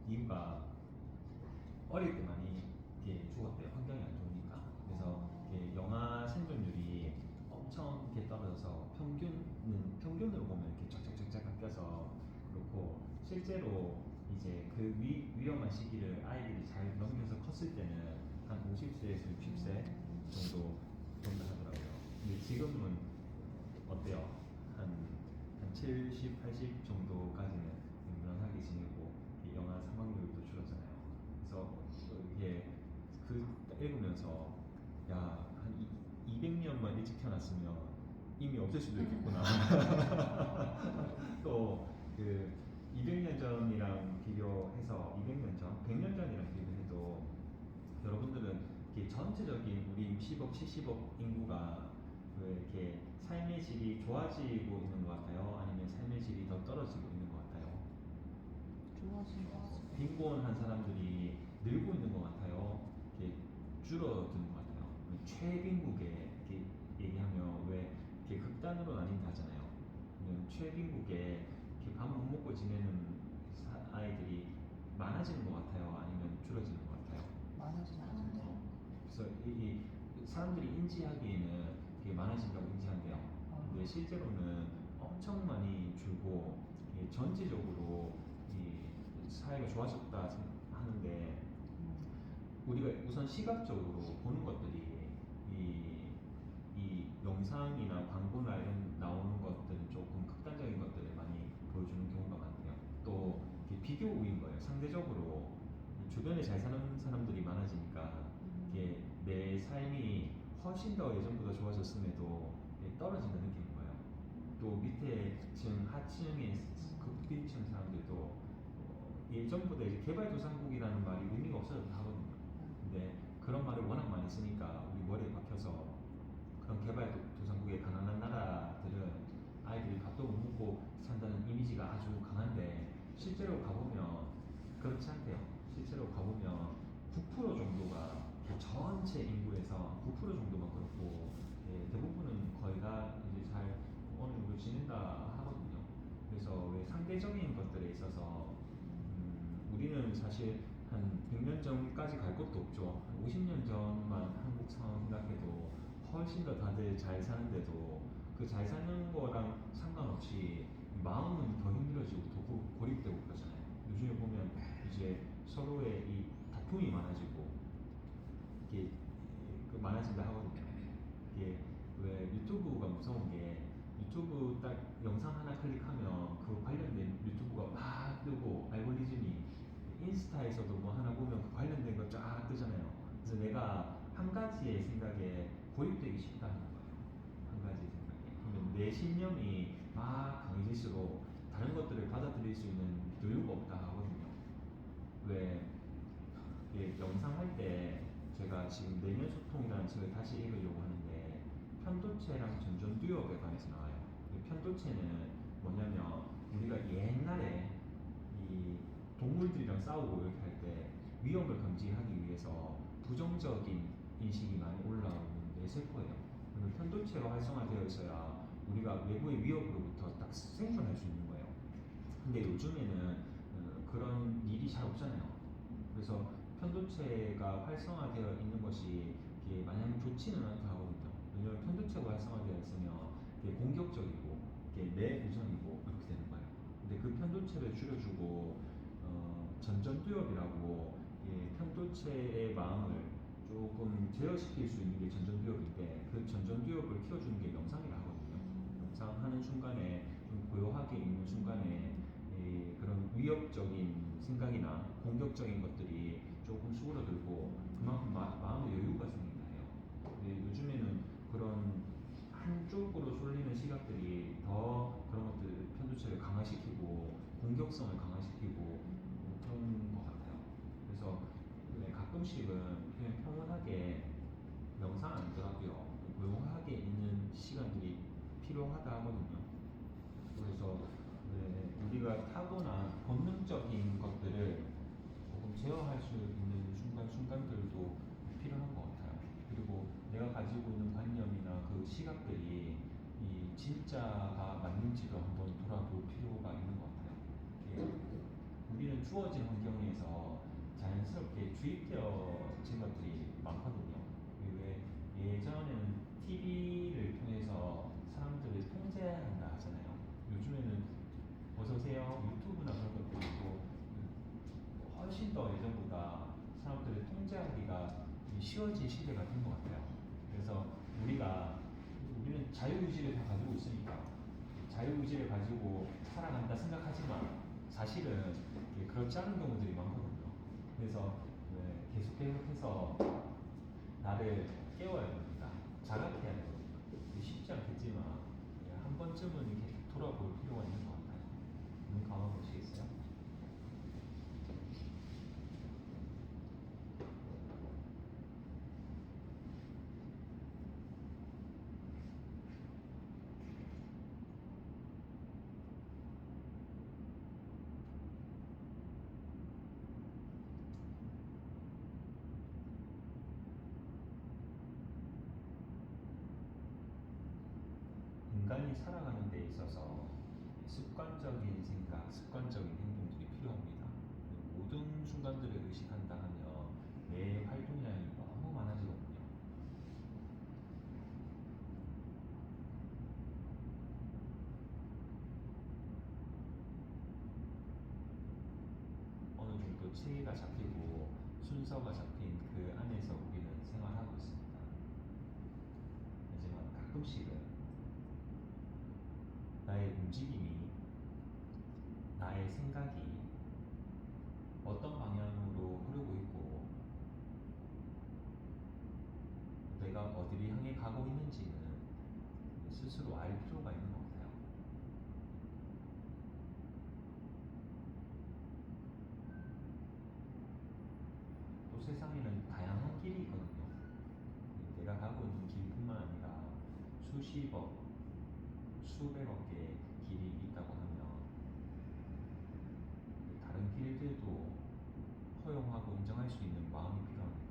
이유가 어릴 때 많이 이렇게 죽었대요. 환경이 안 좋으니까. 그래서 이렇게 영아 생존율이 엄청 이렇게 떨어져서 평균으로 보면 이렇게 쫙쫙쫙쫙 깎여서 그렇고 실제로 이제 그 위험한 시기를 아이들이 잘 넘겨서 컸을 때는 한 50세에서 60세 정도 된다 하더라고요. 근데 지금은 어때요? 한 70, 80 정도까지는 무난하게 지내고 영아 사망률도 줄었잖아요. 그래서 이게 딱 읽으면서 야, 한 200년만 일찍 태어났으면 이미 없을 수도 있겠구나. 또 그 200년 전이랑 비교해서 200년 전, 100년 전이랑 비교해도 여러분들은 이렇게 전체적인 우리 60억, 70억 인구가 왜 이렇게 삶의 질이 좋아지고 있는 것 같아요? 아니면 삶의 질이 더 떨어지고 있는 것 같아요? 좋아진 것 같아요. 빈곤한 사람들이 늘고 있는 것 같아요. 이렇게 줄어드는 것 같아요. 최빈국에 이렇게 얘기하면 왜 이렇게 극단으로 나뉜다 하잖아요. 최빈국에 이렇게 밥 못 먹고 지내는 아이들이 많아지는 것 같아요. 아니면 줄어지는 것 같아요. 많아진 것 같은데요. 그래서 이 사람들이 인지하기에는 이게 많아진다고 인지한대요. 근데 실제로는 엄청 많이 줄고 전체적으로 이 사회가 좋아졌다 하는데 우리가 우선 시각적으로 보는 것들이 이, 이 영상이나 광고나 이런 나오는 것들은 조금 극단적인 것들을 많이 보여주는 경우가 많대요. 또 이게 비교 우위인 거예요. 상대적으로 주변에 잘 사는 사람들이 많아지니까 이게 내 삶이 훨씬 더 예전보다 좋아졌음에도 떨어진다 느끼는 거예요. 또 밑에 층, 하층의 극빈층 사람들도 예전보다 이제 개발도상국이라는 말이 의미가 없어졌다 하거든요. 근데 그런 말을 워낙 많이 쓰니까 우리 머리에 박혀서 그런 개발도상국의 가난한 나라들은 아이들이 밥도 못 먹고 산다는 이미지가 아주 강한데 실제로 가보면 그렇지 않대요. 실제로 가보면 9% 정도가 그 전체 인구에서 9% 정도만 그렇고 대부분은 거의 다 이제 잘 어느 정도 지낸다 하거든요. 그래서 왜 상대적인 것들에 있어서 우리는 사실 한 100년 전까지 갈 것도 없죠. 한 50년 전만 한국 상황 생각해도 훨씬 더 다들 잘 사는데도 그 잘 사는 거랑 상관없이 마음은 더 힘들어지고 더 고립되고 그러잖아요. 요즘에 보면 이제 서로의 이 다툼이 많아지고 이게 그 많아진다 하거든요. 이게 왜 유튜브가 무서운 게 유튜브 딱 영상 하나 클릭하면 그 관련된 유튜브가 막 뜨고 알고리즘이 인스타에서도 뭐 하나 보면 그 관련된 거 쫙 뜨잖아요. 그래서 내가 한 가지의 생각에 고립되기 쉽다 하는 거예요. 한 가지 생각에. 그러면 내 신념이 막 강해질수록 다른 것들을 받아들일 수 있는 여유가 없다 하거든요. 왜 영상 할 때 제가 지금 내면 소통이라는 책을 다시 읽으려고 하는데 편도체랑 전전두엽에 관해서 나와요. 편도체는 뭐냐면 우리가 옛날에 이 동물들이랑 싸우고 이렇게 할 때 위험을 감지하기 위해서 부정적인 인식이 많이 올라오는 뇌세포예요. 그러면 편도체가 활성화되어 있어야 우리가 외부의 위협으로부터 딱 생존할 수 있는 거예요. 근데 요즘에는 그런 일이 잘 없잖아요. 그래서 편도체가 활성화되어 있는 것이 마냥 좋지는 않다 하거든요. 왜냐하면 편도체가 활성화되어 있으면 공격적이고 내 우선이고 이렇게 되는 거예요. 근데 그 편도체를 줄여주고 전전두엽이라고 편도체의 마음을 조금 제어시킬 수 있는 게 전전두엽인데 그 전전두엽을 키워주는 게 명상이라 하거든요. 명상하는 순간에 좀 고요하게 있는 순간에 그런 위협적인 생각이나 공격적인 것들이 조금 수그러들고 그만큼 마음의 여유가 생긴다 해요. 근데 요즘에는 그런 한쪽으로 쏠리는 시각들이 더 그런 것들 편도체를 강화시키고 공격성을 강화시키고 그런 것 같아요. 그래서 가끔씩은 그냥 평온하게 명상 아니더라도요 조용하게 있는 시간들이 필요하다 하거든요. 그래서 우리가 타고난 본능적인 것들을 조금 제어할 수 있는 순간순간들도 필요한 것 같아요. 그리고 내가 가지고 있는 관념이나 그 시각들이 진짜가 맞는지도 한번 돌아볼 필요가 있는 것 같아요. 우리는 주어진 환경에서 자연스럽게 주입되어진 것들이 많거든요. 왜 예전에는 TV를 통해서 사람들을 통제한다 하잖아요. 요즘에는 어서오세요 유튜브나 그런 것들이고 훨씬 더 예전보다 사람들을 통제하기가 쉬워진 시대가 된 것 같아요. 그래서 우리는 자유의지를 다 가지고 있으니까 자유의지를 가지고 살아간다 생각하지만 사실은 그렇지 않은 경우들이 많거든요. 그래서 계속해서 나를 깨워야 됩니다. 자각해야 되거든요. 쉽지 않겠지만 한 번쯤은 이렇게 돌아볼 필요가 있는 것 같아요. 눈 감아보시겠어요? 인간이 살아가는 데 있어서 습관적인 생각, 습관적인 행동들이 필요합니다. 모든 순간들을 의식한다 하면 내 활동량이 너무 많아지거든요. 어느 정도 체계가 잡히고 순서가 잡힌 그 안에서 우리는 생활하고 있습니다. 하지만 가끔씩은 나의 움직임이, 나의 생각이 어떤 방향으로 흐르고 있고 내가 어디를 향해 가고 있는지는 스스로 알 필요가 있는 것 같아요. 또 세상에는 다양한 길이 있거든요. 내가 가고 있는 길뿐만 아니라 수십억, 수백억 개의 길이 있다고 하면 다른 길들도 허용하고 인정할 수 있는 마음이 필요합니다.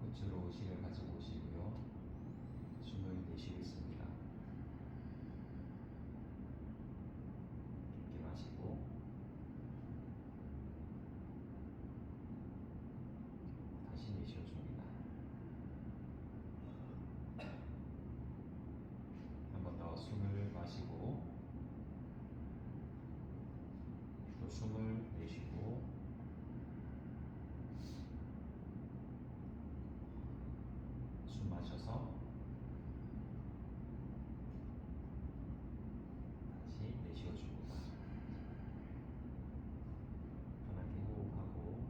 코끝으로 의식을 가지고 오시고요. 숨을 마시고 또 숨을 내쉬고 숨 마셔서 다시 내쉬어줍니다. 편하게 호흡하고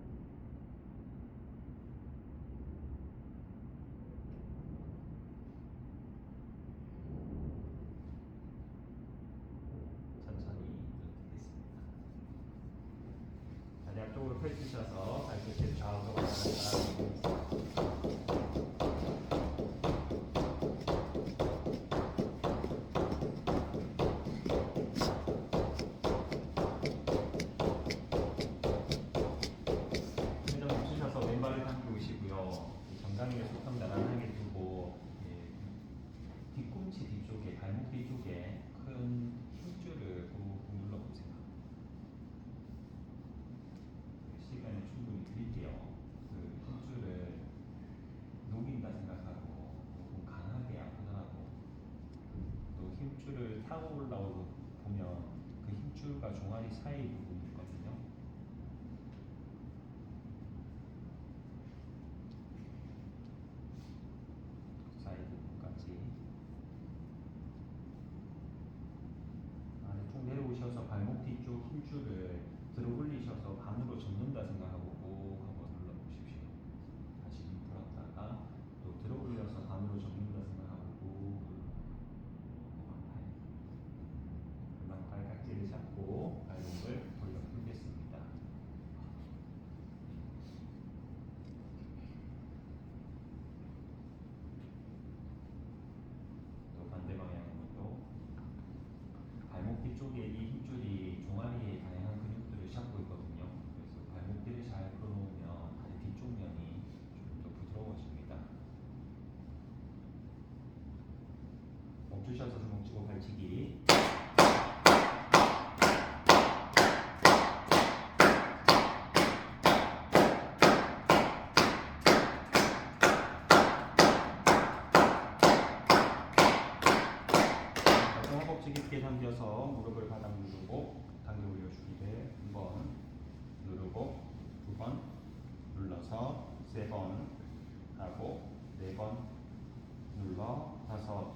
천천히 일으키겠습니다. 다리 앞쪽으로 펼치셔서 발끝을 좌우로 왔다 회전 멈추셔서 왼발을 당기고 오시고요. 정강이를 손톱 나란하게 두고 뒤꿈치 뒤쪽에 발목 뒤쪽에 큰 힘줄을 꾹꾹 눌러보세요. 시간을 충분히 드릴게요. 그 힘줄을 녹인다 생각하고 조금 강하게 아프더라도 또 힘줄을 타고 올라오고 보면 그 힘줄과 종아리 사이 부분이 있거든요. 사이 부분까지 아래쪽 내려오셔서 발목 뒤쪽 힘줄을 들어 올리셔서 반으로 접는다 생각하고 꼭 한번 눌러보십시오. 다시 힘 풀었다가 또 들어 올려서 반으로 접는다 생각하고 꼭 금방 발깍지를 잡고 발목을 돌려 풀겠습니다. 또 반대 방향으로도 발목 뒤쪽에 이 힘줄이 종아리의 다양한 근육들을 잡고 있거든요. 그래서 발목들을 잘 풀어놓으면 다리 뒤쪽 면이 좀 더 부드러워집니다. 멈추셔서 주먹 쥐고 발치기. 허벅지 깊게 당겨서 무릎을 바닥 누르고 당겨 올려주기를 한 번 누르고 두 번 눌러서 세 번 하고 네 번 눌러 다섯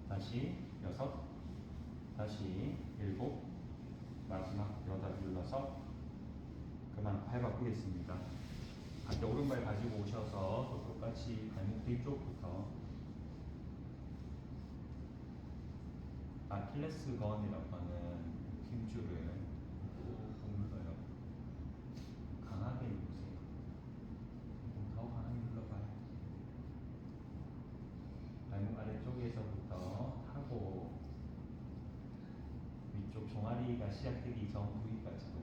다시 여섯 다시 일곱 마지막 여덟 눌러서 그만 발 바꾸겠습니다. 반대 오른발 가지고 오셔서 또 똑같이 발목 뒤쪽부터 아킬레스건이라고 하는 힘줄을 꾹꾹 눌러요. 강하게 누르세요. 조금 더 강하게 눌러봐요. 발목 아래쪽에서부터 하고 위쪽 종아리가 시작되기 전 부위까지도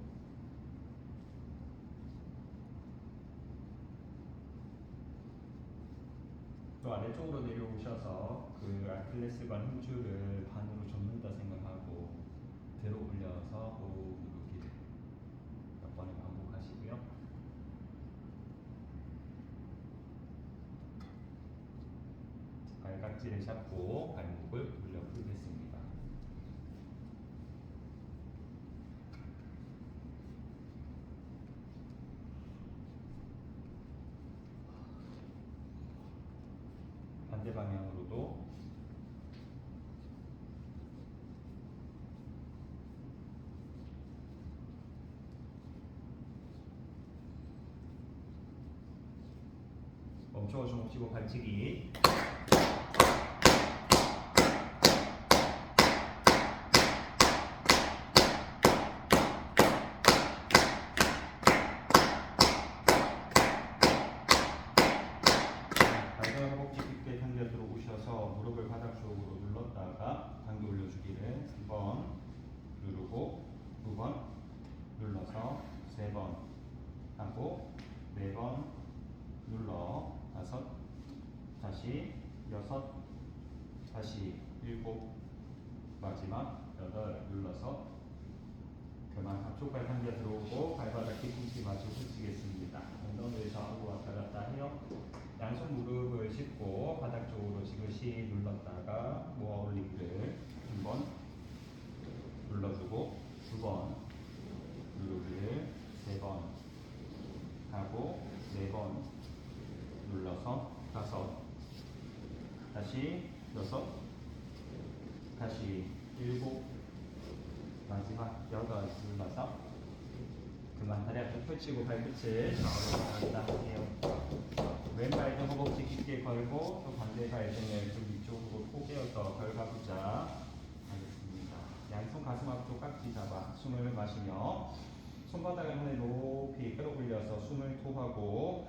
또 아래쪽으로 내려오셔서 그 아킬레스건 힘줄을 반으로 접는다 생각하고 들어 올려서 호흡 누르기를 몇 번을 반복하시고요. 발깍지를 잡고 발목을 돌려 풀겠습니다. 반대 방향으로도 멈춰 주먹 쥐고 발치기. 발등 허벅지 깊게 당겨 들어오셔서 무릎을 바닥 쪽으로 눌렀다가 당겨 올려주기를 한 번 누르고 두 번 눌러서 세 번 하고 네 번 눌러 다섯 다시 여섯 다시 일곱 마지막 여덟 눌러서 그만 앞쪽발 당겨 들어오고 발바닥 뒤꿈치 마주 붙이겠습니다. 엉덩이를 좌우로 왔다 갔다 해요. 양손 무릎을 짚고 바닥 쪽으로 지그시 눌렀다가 모아 올리기를 한 번 번, 무릎을 3번 하고 4번 눌러서 5, 다시 6, 다시 7, 마지막 8 눌러서 그만 다리 앞쪽 펼치고 발끝을 좌우로 갔다 할게요. 왼발 등 허벅지 깊게 걸고 또 반대 발등을 좀 위쪽으로 포개어서 걸어가보자 하겠습니다. 양손 가슴 앞쪽 깍지 잡아 숨을 마시며 손바닥을 하늘 높이 끌어올려서 숨을 토하고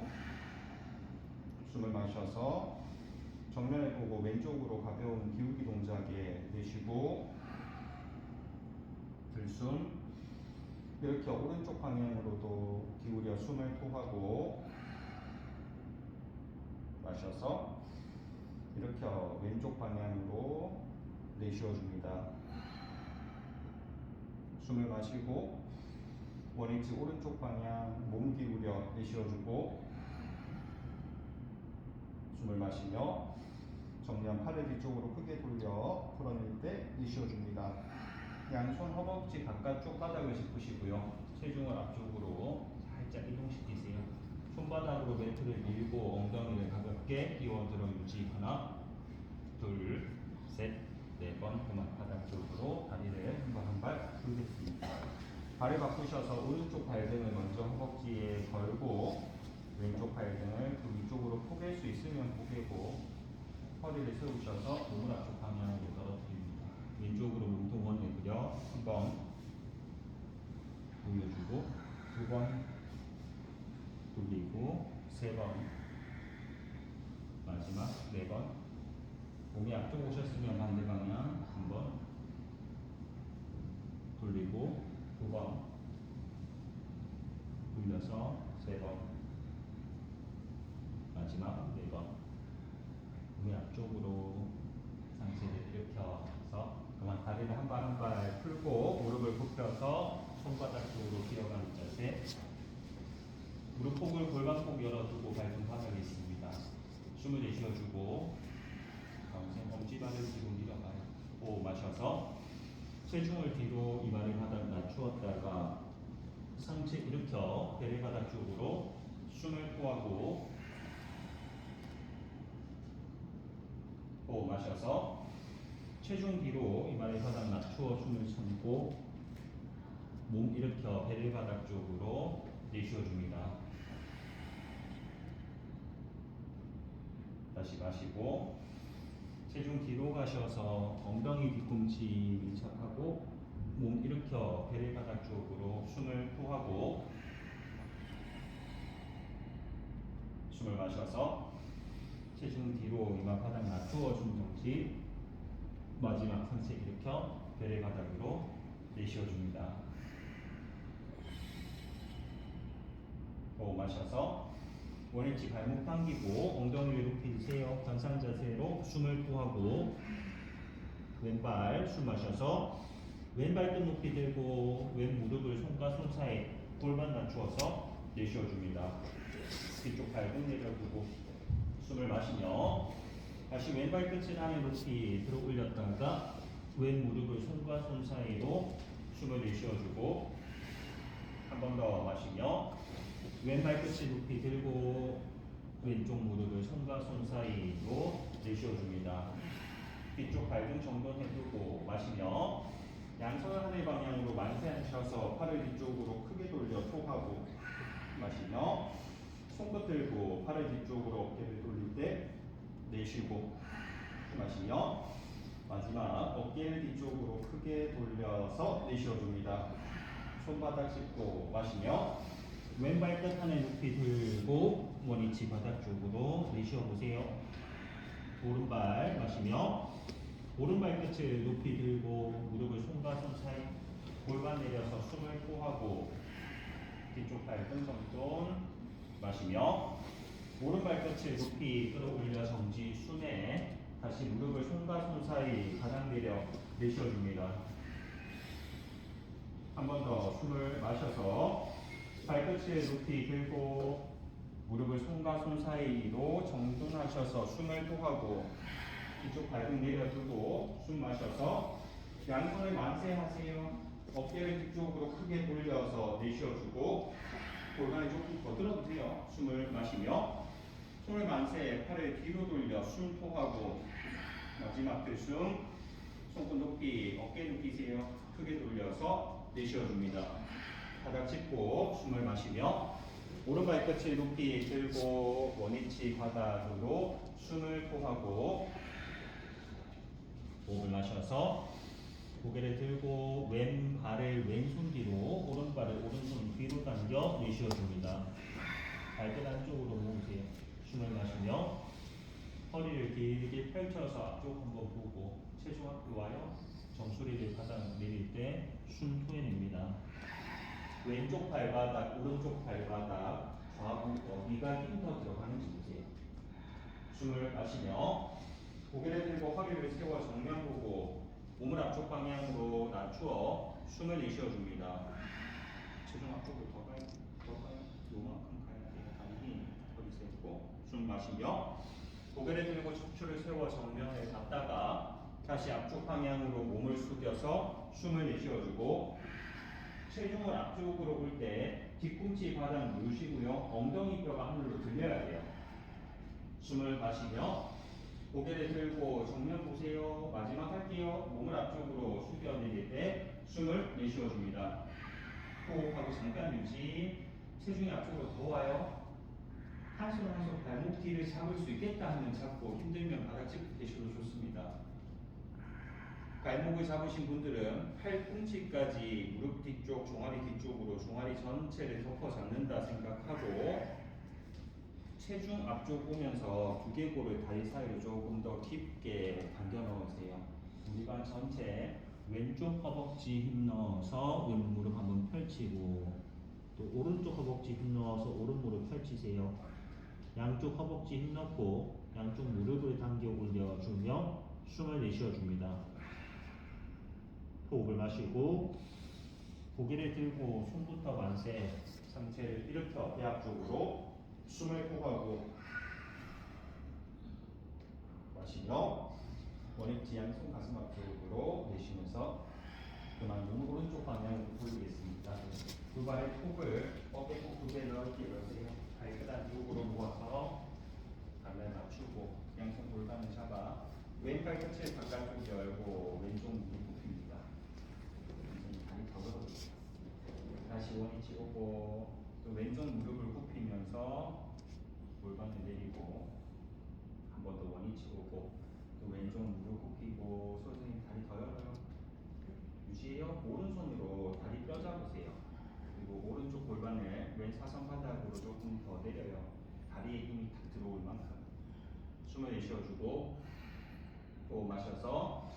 숨을 마셔서 정면을 보고 왼쪽으로 가벼운 기울기 동작에 내쉬고 들숨 이렇게 오른쪽 방향으로도 기울여 숨을 토하고 마셔서 이렇게 왼쪽 방향으로 내쉬어 줍니다. 숨을 마시고 원위치 오른쪽 방향 몸 기울여 내쉬어 주고 숨을 마시며 정면 팔을 뒤쪽으로 크게 돌려 풀어낼 때 내쉬어 줍니다. 양손 허벅지 바깥쪽 바닥을 짚으시고요. 체중을 앞쪽으로 살짝 이동시키세요. 손바닥으로 매트를 밀고 엉덩이를 가볍게 끼워들어 유지. 하나, 둘, 셋, 4번. 그만 바닥 쪽으로 다리를 한 발 한 발 풀겠습니다. 발을 바꾸셔서 오른쪽 발등을 먼저 허벅지에 걸고 왼쪽 발등을 그 위쪽으로 포갤 수 있으면 포개고 허리를 세우셔서 몸을 앞쪽 방향으로 떨어뜨립니다. 왼쪽으로 몸통 원을 그려 1번 돌려주고 2번 돌리고 3번 마지막 4번 몸이 앞쪽 오셨으면 반대 방향 1번 돌리고 2번 돌려서 3번 마지막 4번 몸이 앞쪽으로 상체를 일으켜서 그만 다리를 한 발 한 발 풀고 무릎을 굽혀서 손바닥 쪽으로 기어가는 자세. 무릎폭을 골반폭 열어두고 발등 바닥에 있습니다. 숨을 내쉬어주고 가운데 엄지발을 뒤로 밀어가요. 호흡 마셔서 체중을 뒤로 이마를 바닥 낮추었다가 상체 일으켜 배를 바닥 쪽으로 숨을 토하고 호흡 마셔서 체중 뒤로 이마를 바닥 낮추어 숨을 참고 몸 일으켜 배를 바닥 쪽으로 내쉬어줍니다. 다시 마시고 체중 뒤로 가셔서 엉덩이 뒤꿈치 밀착하고 몸 일으켜 배를 바닥 쪽으로 숨을 토하고 숨을 마셔서 체중 뒤로 이마 바닥 낮추어 숨 정지. 마지막 상체 일으켜 배를 바닥으로 내쉬어줍니다. 호흡 마셔서 원위치 발목 당기고 엉덩이를 높이 드세요. 경상 자세로 숨을 토하고 왼발 숨 마셔서 왼발끝 높이 들고 왼 무릎을 손과 손 사이 골반 낮추어서 내쉬어줍니다. 뒤쪽 발등 내려두고 숨을 마시며 다시 왼발 끝을 하늘 높이 들어 올렸다가 왼 무릎을 손과 손 사이로 숨을 내쉬어주고 한 번 더 마시며 왼발 끝을 높이 들고 왼쪽 무릎을 손과 손 사이로 내쉬어줍니다. 뒤쪽 발등 정돈해두고 마시며 양손을 하늘 방향으로 만세하셔서 팔을 뒤쪽으로 크게 돌려 토하고 마시며 손끝 들고 팔을 뒤쪽으로 어깨를 돌릴 때 내쉬고 마시며 마지막 어깨를 뒤쪽으로 크게 돌려서 내쉬어줍니다. 손바닥 짚고 마시며 왼발 끝 하늘 높이 들고 원위치 바닥 쪽으로 내쉬어보세요. 오른발 마시며 오른발 끝을 높이 들고 무릎을 손과 손 사이 골반 내려서 숨을 토하고 뒤쪽 발등 정돈 마시며 오른발 끝을 높이 끌어올려 정지 순회. 다시 무릎을 손과 손 사이 가장 내려 내쉬어줍니다. 한 번 더 숨을 마셔서 발끝을 높이 들고 무릎을 손과 손 사이로 정돈하셔서 숨을 토하고 뒤쪽 발등 내려두고 숨 마셔서 양손을 만세하세요. 어깨를 뒤쪽으로 크게 돌려서 내쉬어주고 골반이 조금 더 들어주세요. 숨을 마시며 손을 만세 팔을 뒤로 돌려 숨 토하고 마지막 들숨 손끝 높이 어깨 느끼세요. 크게 돌려서 내쉬어줍니다. 바닥 짚고 숨을 마시며 오른발 끝을 높이 들고 원위치 바닥으로 숨을 토하고 호흡을 마셔서 고개를 들고 왼발을 왼손 뒤로 오른발을 오른손 뒤로 당겨 내쉬어줍니다. 발끝 안쪽으로 모으세요. 숨을 마시며 허리를 길게 펼쳐서 앞쪽 한번 보고 체중 앞으로 와요. 정수리를 바닥 내릴 때 숨 토해냅니다. 왼쪽 발바닥, 오른쪽 발바닥 좌우 어디가 힘 더 들어가는지 보세요. 숨을 마시며 고개를 들고 허리를 세워 정면 보고 몸을 앞쪽 방향으로 낮추어 숨을 내쉬어줍니다. 체중 앞쪽으로 더 가요. 요만큼 가야 돼요. 다리 힘, 허리 세우고 숨 마시며 고개를 들고 척추를 세워 정면에 닿다가 다시 앞쪽 방향으로 몸을 숙여서 숨을 내쉬어주고 체중을 앞쪽으로 올 때 뒤꿈치 바닥 누르시고요. 엉덩이 뼈가 하늘로 들려야 돼요. 숨을 마시며 고개를 들고 정면 보세요. 마지막 할게요. 몸을 앞쪽으로 숙여 내릴 때 숨을 내쉬어줍니다. 호흡하고 잠깐 유지. 체중이 앞쪽으로 더 와요. 한 손 한 손 발목 뒤를 잡을 수 있겠다 하면 잡고 힘들면 바닥 짚고 계셔도 좋습니다. 발목을 잡으신 분들은 팔꿈치까지 무릎 뒤쪽, 종아리 뒤쪽으로 종아리 전체를 덮어 잡는다 생각하고 체중 앞쪽 오면서 두개골을 다리 사이로 조금 더 깊게 당겨 넣으세요. 우리 반 전체 왼쪽 허벅지 힘 넣어서 왼 무릎 한번 펼치고 또 오른쪽 허벅지 힘 넣어서 오른 무릎 펼치세요. 양쪽 허벅지 힘 넣고 양쪽 무릎을 당겨 올려주며 숨을 내쉬어줍니다. 호흡을 마시고 고개를 들고 손부터 만세 상체를 일으켜 배 앞쪽으로 숨을 토하고 마시며 원위치 양손 가슴 앞쪽으로 내쉬면서 그만 눈 오른쪽 방향으로 돌리겠습니다. 두 발의 톡을 어깨 꼭 두 개 넓게 열세요. 발끝 안쪽으로 모아서 발을 맞추고 양손 골반을 잡아 왼발 끝을 바깥쪽 열고 왼쪽 무릎 굽힙니다. 다리 더 걸어주세요. 다시 원위치 오고 또 왼쪽 무릎을 굽히면서 골반을 내리고 한 번 더 원위치 오고 또 왼쪽 무릎 굽히고 선생님 다리 더 열어요. 유지해요. 오른손으로 다리 뼈 잡으세요. 그리고 오른쪽 골반을 왼 사선 바닥으로 조금 더 내려요. 다리에 힘이 탁 들어올 만큼 숨을 내쉬어주고 또 마셔서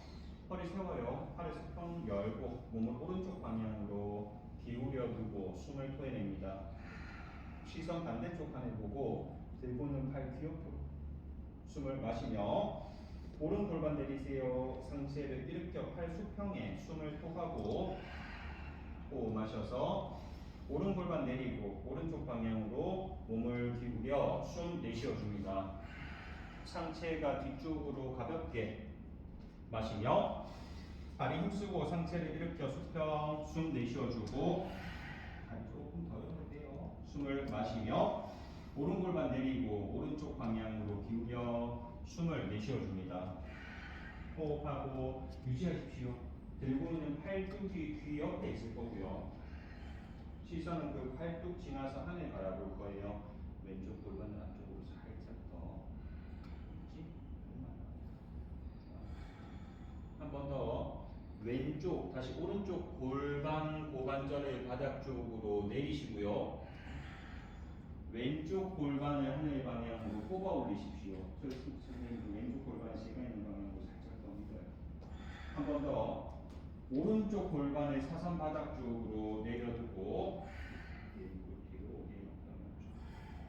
허리 세워요. 팔을 수평 열고 몸을 오른쪽 방향으로 기울여 두고 숨을 토해냅니다. 시선 반대쪽 하늘 보고 들고 있는 팔 뒤옆으로 숨을 마시며 오른 골반 내리세요. 상체를 일으켜 팔 수평에 숨을 토하고 호흡 마셔서 오른 골반 내리고 오른쪽 방향으로 몸을 기울여 숨 내쉬어줍니다. 상체가 뒤쪽으로 가볍게 마시며 다리 힘쓰고 상체를 일으켜 수평 숨 내쉬어주고 다리 조금 더 열어주세요. 숨을 마시며 오른 골반 내리고 오른쪽 방향으로 기울여 숨을 내쉬어줍니다. 호흡하고 유지하십시오. 들고 있는 팔뚝이 귀 옆에 있을 거고요. 시선은 그 팔뚝 지나서 하늘 바라볼 거예요. 왼쪽 골반을 안쪽으로 살짝 더 한 번 더 왼쪽 다시 오른쪽 골반 고관절을 바닥 쪽으로 내리시고요. 왼쪽 골반을 하늘 방향으로 뽑아 올리십시오. 선생님 왼쪽 골반을 제가 있는 방향으로 살짝 더 밀어요. 한 번 더 오른쪽 골반을 사선 바닥 쪽으로 내려두고 뒤로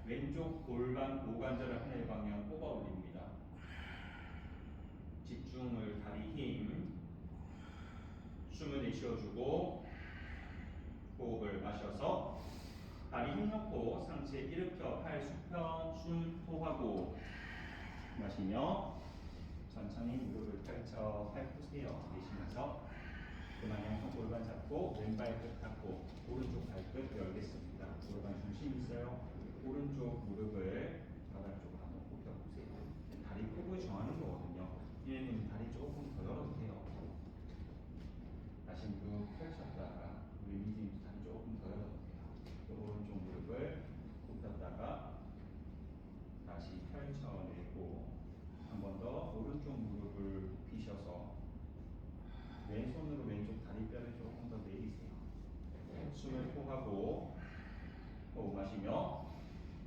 왼쪽 골반 고관절을 하늘 방향 뽑아 올립니다. 집중을 다리 힘 숨을 내쉬어주고 호흡을 마셔서 다리 힘 넣고 상체 일으켜 팔 수평 숨 토하고 마시며 천천히 무릎을 펼쳐 팔 푸세요. 내쉬면서 그만 양쪽 골반 잡고 왼발끝 닫고 오른쪽 발끝 열겠습니다. 골반 중심 있어요. 오른쪽 무릎을 바닥 쪽으로 한번 굽혀보세요. 다리 폭을 정하는 거거든요. 얘는 다리 조금 더 열어도 돼요. 다시 무릎 펼쳤다가 우리 민지님도 다리 조금 더 열어도 돼요. 또 오른쪽 무릎을 굽혔다가 다시 펼쳐내고 한 번 더 오른쪽 무릎을 굽히셔서 왼손으로 왼쪽 다리뼈를 조금 더 내리세요. 숨을 호흡하고 호흡 마시며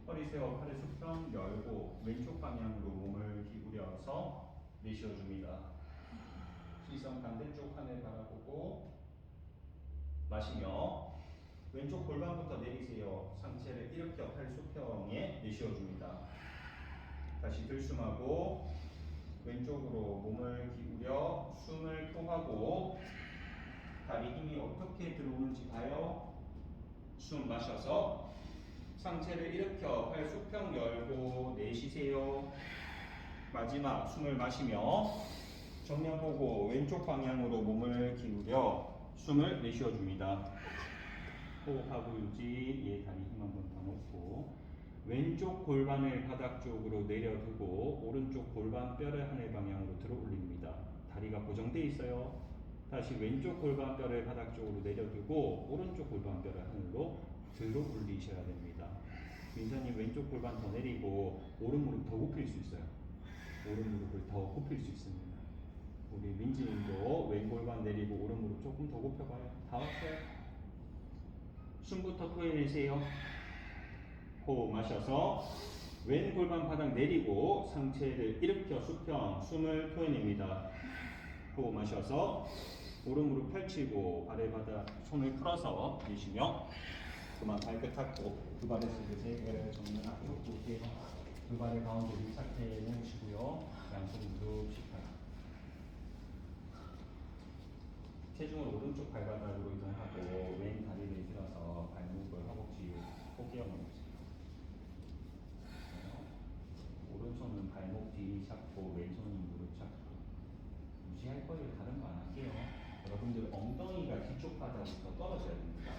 허리 세워 팔을 수평 열고 왼쪽 방향으로 몸을 기울여서 내쉬어줍니다. 시선 반대쪽 하늘 바라보고 마시며 왼쪽 골반부터 내리세요. 상체를 일으켜 팔 수평에 내쉬어줍니다. 다시 들숨하고 왼쪽으로 몸을 기울여 숨을 토하고 다리 힘이 어떻게 들어오는지 봐요. 숨 마셔서 상체를 일으켜 팔 수평 열고 내쉬세요. 마지막 숨을 마시며 정면 보고 왼쪽 방향으로 몸을 기울여 숨을 내쉬어줍니다. 호흡하고 유지. 예, 다리 힘 한번 더 놓고 왼쪽 골반을 바닥 쪽으로 내려두고 오른쪽 골반뼈를 하늘 방향으로 들어 올립니다. 다리가 고정되어 있어요. 다시 왼쪽 골반뼈를 바닥 쪽으로 내려두고 오른쪽 골반뼈를 하늘로 들어 올리셔야 됩니다. 민서님 왼쪽 골반 더 내리고 오른 무릎 더 굽힐 수 있어요. 오른 무릎을 더 굽힐 수 있습니다. 우리 민지님도 왼 골반 내리고 오른 무릎 조금 더 굽혀봐요. 다 왔어요. 숨부터 토해내세요. 호흡 마셔서 왼 골반 바닥 내리고 상체를 일으켜 수평 숨을 토해냅니다. 호흡 마셔서 오른 무릎 펼치고 아래 바닥 손을 풀어서 내쉬며 그만 발끝 닫고 두 발의 스그제 정면 앞으로 볼게요. 두 발의 가운데 밀착해 놓으시고요. 양손 무릎 십하나. 체중을 오른쪽 발바닥으로 이동하고 왼 다리를 들어서 발목을 허벅지 포개어 놓으세요. 오른손은 발목 뒤 잡고 왼손은 무릎 잡고 유지할 거예요. 다른 거 안 할게요. 여러분들 엉덩이가 뒤쪽 바닥부터 떨어져야 됩니다.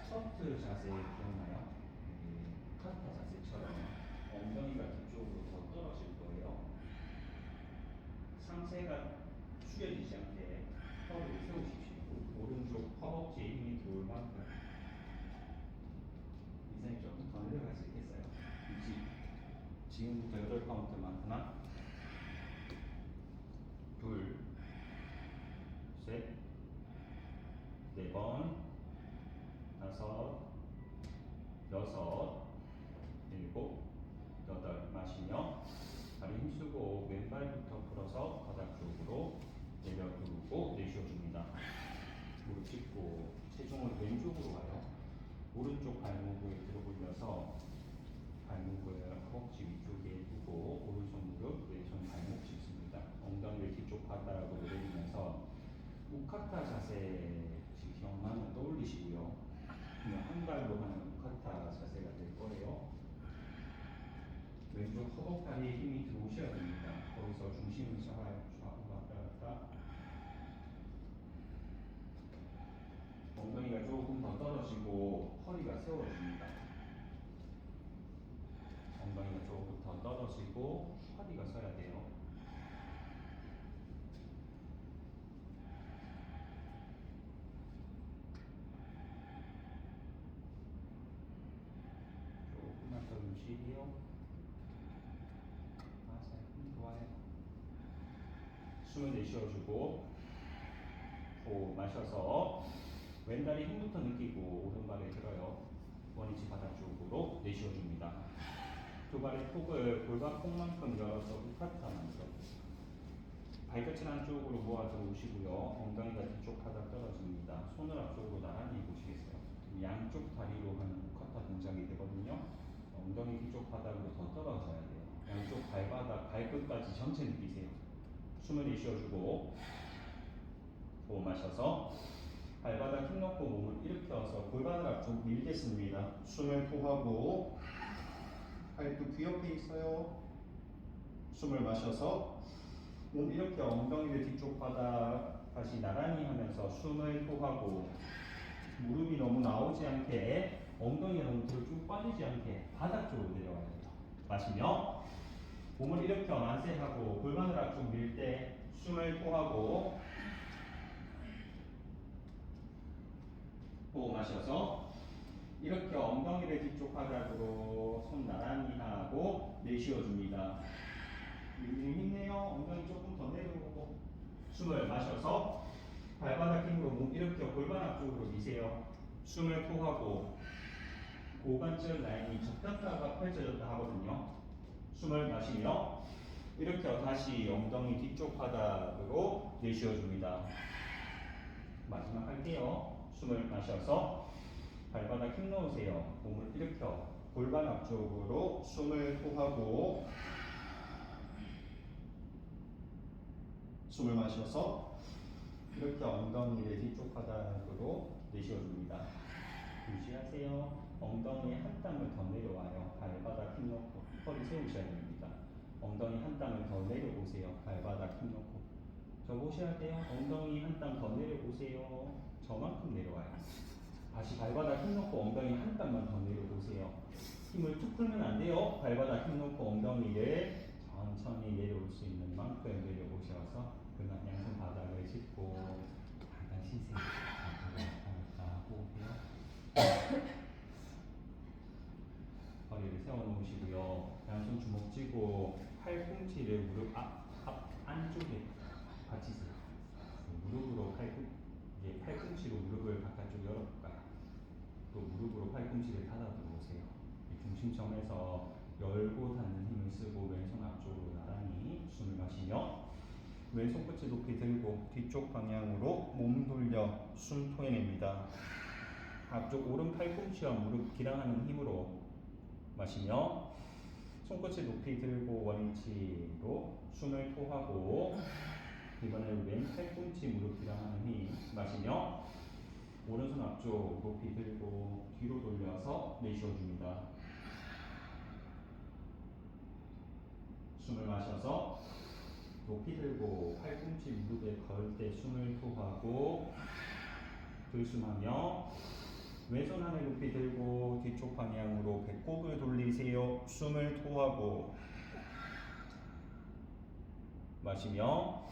스쿼트 자세 기억나요? 카타 자세처럼 엉덩이가 뒤쪽으로 더 떨어질 거예요. 상체가 숙여지지 않게 허리를 세우십시오. 오른쪽 허벅지에 힘이 들어올 만큼. 이상이 조금 더 내려갈 수 있겠어요? 유지. 지금부터 8카운트만 하나, 둘, 셋, 네 번, 다섯, 여섯, 일곱, 여덟. 마시며 다리 힘쓰고 왼발부터 풀어서 바닥 쪽으로 내려두고 내쉬어줍니다. 무릎 짚고 체중을 왼쪽으로 와요. 오른쪽 발목을 들어 올려서 발목을 허벅지 위쪽에 두고 오른손 무릎, 왼손 발목 짚습니다. 엉덩이를 뒤쪽 바닥으로 내리면서 우카타 자세 기억나면 떠올리시고요. 그냥 한 발로 하는 우카타 자세가 될 거예요. 왼쪽 허벅다리에 힘이 들어오셔야 됩니다. 거기서 중심을 잡아요. 좌우 왔다 갔다. 엉덩이가 조금 더 떨어지고 허리가 세워집니다. 엉덩이가 조금 더 떨어지고 허리가 서야 돼요. 조금만 더 유지해요. 맞아요. 좋아요. 숨을 내쉬어주고 호흡 마셔서 왼다리 힘부터 느끼고 오른발에 들어요. 원위치 바닥 쪽으로 내쉬어줍니다. 두 발의 폭을 골반 폭만큼 열어서 우카타 만들어보세요. 발끝을 안쪽으로 모아 들어오시고요. 엉덩이가 뒤쪽 바닥 떨어집니다. 손을 앞쪽으로 나란히 보시겠어요? 양쪽 다리로 하는 우카타 동작이 되거든요. 엉덩이 뒤쪽 바닥으로 더 떨어져야 돼요. 양쪽 발바닥, 발끝까지 전체 느끼세요. 숨을 내쉬어주고 호흡 마셔서 발바닥 힘 넣고 몸을 일으켜서 골반을 앞쪽 밀겠습니다. 숨을 토하고 발도 귀 옆에 있어요. 숨을 마셔서 몸 이렇게 엉덩이를 뒤쪽 바닥 다시 나란히 하면서 숨을 토하고 무릎이 너무 나오지 않게 엉덩이가 너무 뒤로 쭉 빠지지 않게 바닥 쪽으로 내려와야 돼요. 마시며 몸을 이렇게 만세하고 골반을 앞쪽 밀 때 숨을 토하고 호흡 마셔서 이렇게 엉덩이를 뒤쪽 바닥으로 손 나란히 하고 내쉬어줍니다. 힘내요. 엉덩이 조금 더 내려오고 숨을 마셔서 발바닥 힘으로 몸 이렇게 골반 앞쪽으로 미세요. 숨을 토하고 고관절 라인이 접혔다가 펼쳐졌다 하거든요. 숨을 마시며 이렇게 다시 엉덩이 뒤쪽 바닥으로 내쉬어줍니다. 마지막 할게요. 숨을 마셔서 발바닥 힘 넣으세요. 몸을 일으켜 골반 앞쪽으로 숨을 토하고 숨을 마셔서 이렇게 엉덩이를 뒤쪽 바닥으로 내쉬어줍니다. 유지하세요. 엉덩이 한 땀을 더 내려와요. 발바닥 힘 넣고 허리 세우셔야 됩니다. 엉덩이 한 땀을 더 내려보세요. 발바닥 힘 넣고 저 보셔야 돼요. 엉덩이 한 땀 더 내려보세요. 저만큼 내려와요. 다시 발바닥 힘 넣고 엉덩이 한 땀만 더 내려보세요. 힘을 툭 풀면 안 돼요. 발바닥 힘 넣고 엉덩이를 천천히 내려올 수 있는 만큼 내려오셔서 그만 양손 바닥을 짚고 잠깐 쉬세요. 잠깐 호흡해요. 허리를 세워놓으시고요. 양손 주먹 쥐고 팔꿈치를 무릎 안쪽에 받치세요. 무릎으로 팔꿈치로 무릎을 바깥쪽 열어볼까요? 또 무릎으로 팔꿈치를 닫아 들어오세요. 중심점에서 열고 닫는 힘을 쓰고 왼손 앞쪽으로 나란히 숨을 마시며 왼손 끝을 높이 들고 뒤쪽 방향으로 몸 돌려 숨 토해냅니다. 앞쪽 오른 팔꿈치와 무릎 기랑하는 힘으로 마시며 손끝을 높이 들고 원위치로 숨을 토하고 이번에는 왼 팔꿈치 무릎 기랑하는 힘 마시며 오른손 앞쪽 높이 들고 뒤로 돌려서 내쉬어줍니다. 숨을 마셔서 높이 들고 팔꿈치 무릎에 걸 때 숨을 토하고 들숨하며 왼손 하늘 높이 들고 뒤쪽 방향으로 배꼽을 돌리세요. 숨을 토하고 마시며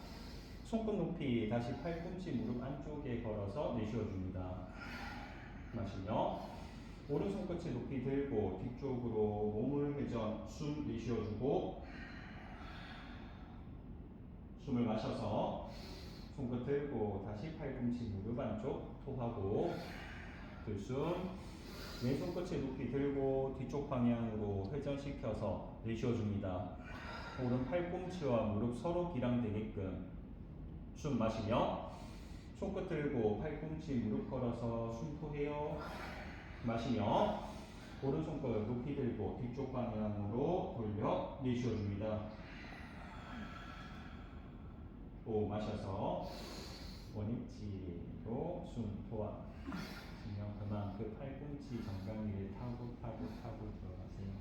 손끝 높이 다시 팔꿈치 무릎 안쪽에 걸어서 내쉬어줍니다. 마시며 오른손 끝을 높이 들고 뒤쪽으로 몸을 회전 숨 내쉬어주고 숨을 마셔서 손끝 들고 다시 팔꿈치 무릎 안쪽 토하고 들숨 왼손 끝을 높이 들고 뒤쪽 방향으로 회전시켜서 내쉬어줍니다. 오른 팔꿈치와 무릎 서로 기랑되게끔 숨 마시며 손끝 들고 팔꿈치 무릎 걸어서 숨 토해요. 마시며 오른손끝 높이 들고 뒤쪽 방향으로 돌려 내쉬어줍니다. 또 마셔서 원위치로 숨 토하 그만 그 팔꿈치 정강이를 타고 들어가세요.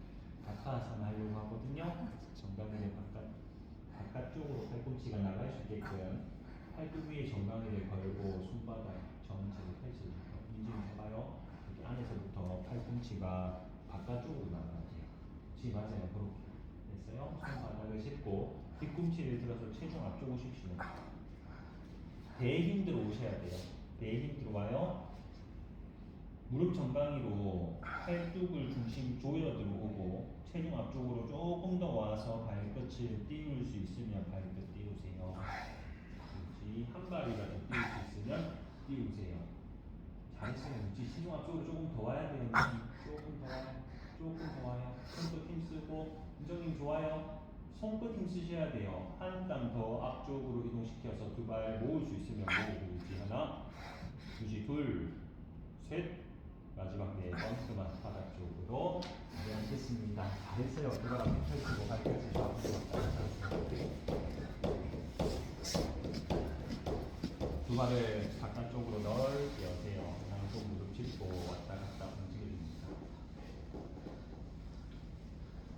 바깥선 하려고 하거든요. 정강이를 바깥쪽으로 팔꿈치가 나갈 수 있게끔 팔뚝 위에 정강이를 걸고 손바닥 전체를 펼쳐줍니다. 인증 해봐요. 여기 안에서부터 팔꿈치가 바깥쪽으로 나가야 돼요. 지금 맞아요. 그렇게 됐어요. 손바닥을 짚고 뒤꿈치를 들어서 체중 앞쪽으로 쉽시오. 배에 힘 들어오셔야 돼요. 배에 힘 들어와요. 무릎 정강이로 팔뚝을 중심 조여 들어오고 체중 앞쪽으로 조금 더 와서 발끝을 띄울 수 있으면 발끝 띄우세요. 그렇지. 한 발이라도 띄울 수 있으면 띄우세요. 잘했어요. 그렇지. 체중 앞쪽으로 조금 더 와야 돼요. 조금 더 와요. 손끝 힘 쓰고 은정님 좋아요. 손끝 힘 쓰셔야 돼요. 한 땀 더 앞쪽으로 이동시켜서 두 발 모을 수 있으면 모으고 있지. 하나, 둘, 셋. 마지막 네 번 그만 바닥 쪽으로 내려앉겠습니다. 잘했어요. 두 발 앞에 펼치고 발끝을 두 발을 바깥쪽으로 넓게 여세요. 양손 무릎 짚고 왔다 갔다 움직여줍니다.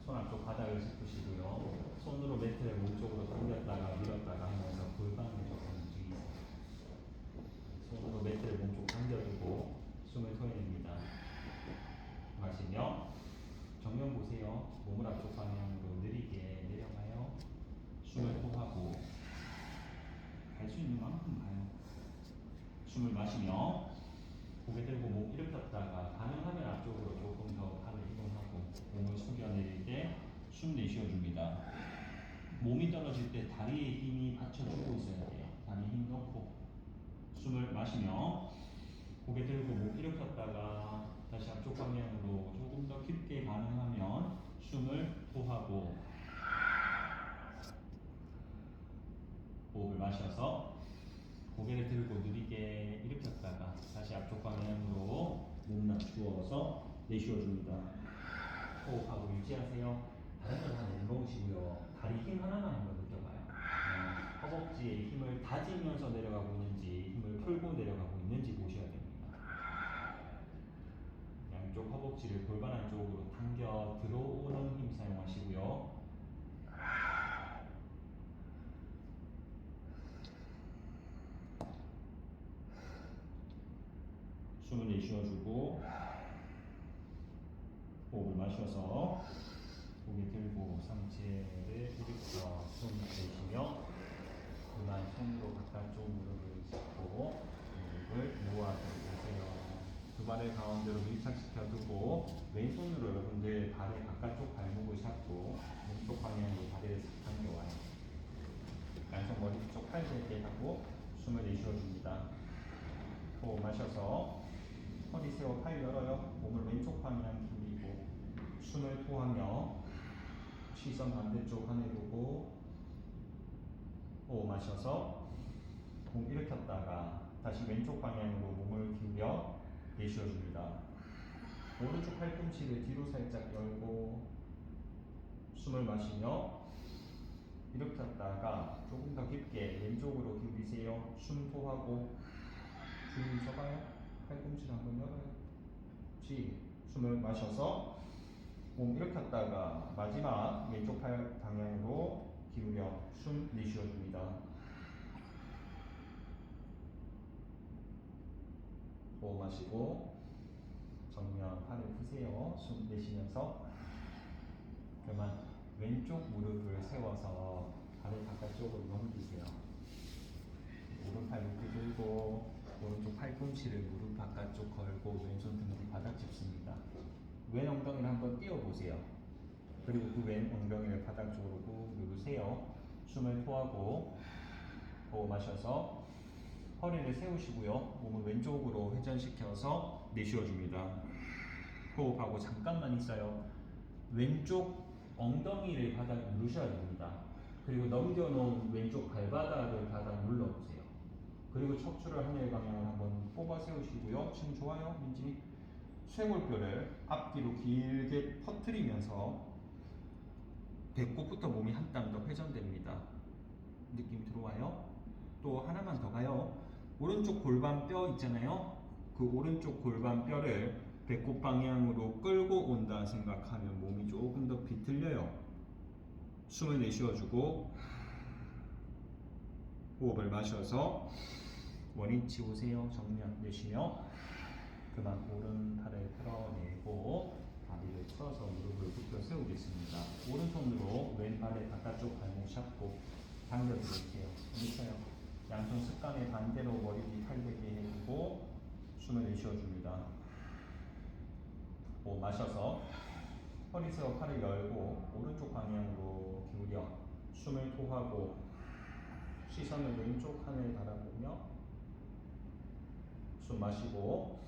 손 안쪽 바닥을 짚으시고요. 손으로 매트를 몸쪽으로 당겼다가 밀었다가 수 있는 만큼 가요. 숨을 마시며 고개 들고 목 일으켰다가 가능하면 앞쪽으로 조금 더 팔을 이동하고 몸을 숙여내릴 때 숨 내쉬어줍니다. 몸이 떨어질 때 다리에 힘이 받쳐주고 있어야 돼요. 다리에 힘 넣고 숨을 마시며 고개 들고 목 일으켰다가 다시 앞쪽 방향으로 조금 더 깊게 가능하면 숨을 토하고 호흡을 마셔서 고개를 들고 느리게 일으켰다가 다시 앞쪽 방향으로 몸 낮추어서 내쉬어줍니다. 호흡하고 유지하세요. 다른 건 한번 내려오시고요. 다리 힘 하나만 한번 느껴봐요. 허벅지에 힘을 다지면서 내려가고 있는지 힘을 풀고 내려가고 있는지 보셔야 됩니다. 양쪽 허벅지를 골반 안쪽으로 당겨 들어오는 힘 사용하시고요. 숨을 내쉬어주고 호흡을 마셔서 고개 들고 상체를 일으켜 숨 내쉬며 그만 손으로 바깥쪽 무릎을 잡고 무릎을 모아주세요. 두 발을 가운데로 밀착시켜 두고 왼손으로 여러분들 발의 바깥쪽 발목을 잡고 왼쪽 방향으로 다리를 싹 당겨와요. 양손 머리 쪽 팔 대게 하고 숨을 내쉬어줍니다. 호흡 마셔서 허리 세워 팔 열어요. 몸을 왼쪽 방향 기울이고 숨을 토하며 시선 반대쪽 하늘 보고 호흡 마셔서 몸 일으켰다가 다시 왼쪽 방향으로 몸을 기울여 내쉬어줍니다. 오른쪽 팔꿈치를 뒤로 살짝 열고 숨을 마시며 일으켰다가 조금 더 깊게 왼쪽으로 기울이세요. 숨 토하고 줄 서봐요. 팔꿈치를 한번 열어요. 숨을 마셔서 몸 일으켰다가 마지막 왼쪽 팔 방향으로 기울여 숨 내쉬어줍니다. 호흡 마시고 정면 팔을 푸세요. 숨 내쉬면서 그만 왼쪽 무릎을 세워서 발을 바깥쪽으로 넘기세요. 오른팔 높이 들고 오른쪽 팔꿈치를 무릎 바깥쪽 걸고 왼손 등 뒤 바닥 짚습니다. 왼 엉덩이를 한번 띄워보세요. 그리고 그 왼 엉덩이를 바닥 쪽으로 꾹 누르세요. 숨을 토하고 호흡 마셔서 허리를 세우시고요. 몸을 왼쪽으로 회전시켜서 내쉬어줍니다. 호흡하고 잠깐만 있어요. 왼쪽 엉덩이를 바닥 누르셔야 됩니다. 그리고 넘겨놓은 왼쪽 발바닥을 바닥 눌러보세요. 그리고 척추를 하늘 방향으로 한번 뽑아 세우시고요. 지금 좋아요, 민지? 쇄골뼈를 앞뒤로 길게 퍼뜨리면서 배꼽부터 몸이 한 땀 더 회전됩니다. 느낌 들어와요? 또 하나만 더 가요. 오른쪽 골반 뼈 있잖아요. 그 오른쪽 골반 뼈를 배꼽 방향으로 끌고 온다 생각하면 몸이 조금 더 비틀려요. 숨을 내쉬어주고 호흡을 마셔서 원위치 오세요. 정면 내쉬며 그만 오른팔을 풀어내고 다리를 틀어서 무릎을 굽혀 세우겠습니다. 오른손으로 왼발의 바깥쪽 발목 잡고 당겨드릴게요. 그렇죠. 양손 습관에 반대로 머리 뒤 팔베개 해주고 숨을 내쉬어줍니다. 호흡 마셔서 허리 세워 팔을 열고 오른쪽 방향으로 기울여 숨을 토하고 시선을 왼쪽 하늘 바라보며 숨 마시고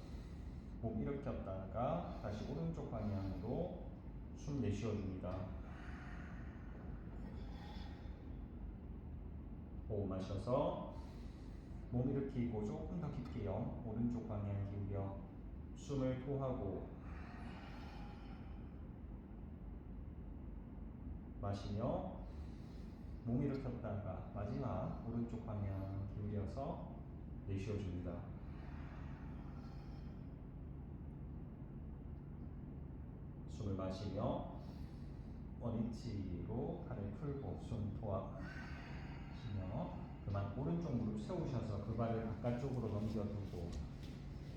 몸 일으켰다가 다시 오른쪽 방향으로 숨 내쉬어줍니다. 호흡 마셔서 몸 일으키고 조금 더 깊게요. 오른쪽 방향 기울여 숨을 토하고 마시며 몸 일으켰다가 마지막 오른쪽 방향 기울여서 내쉬어줍니다. 숨을 마시며 원위치로 팔을 풀고 숨 토하시며 그만 오른쪽 무릎 세우셔서 그 발을 바깥쪽으로 넘겨두고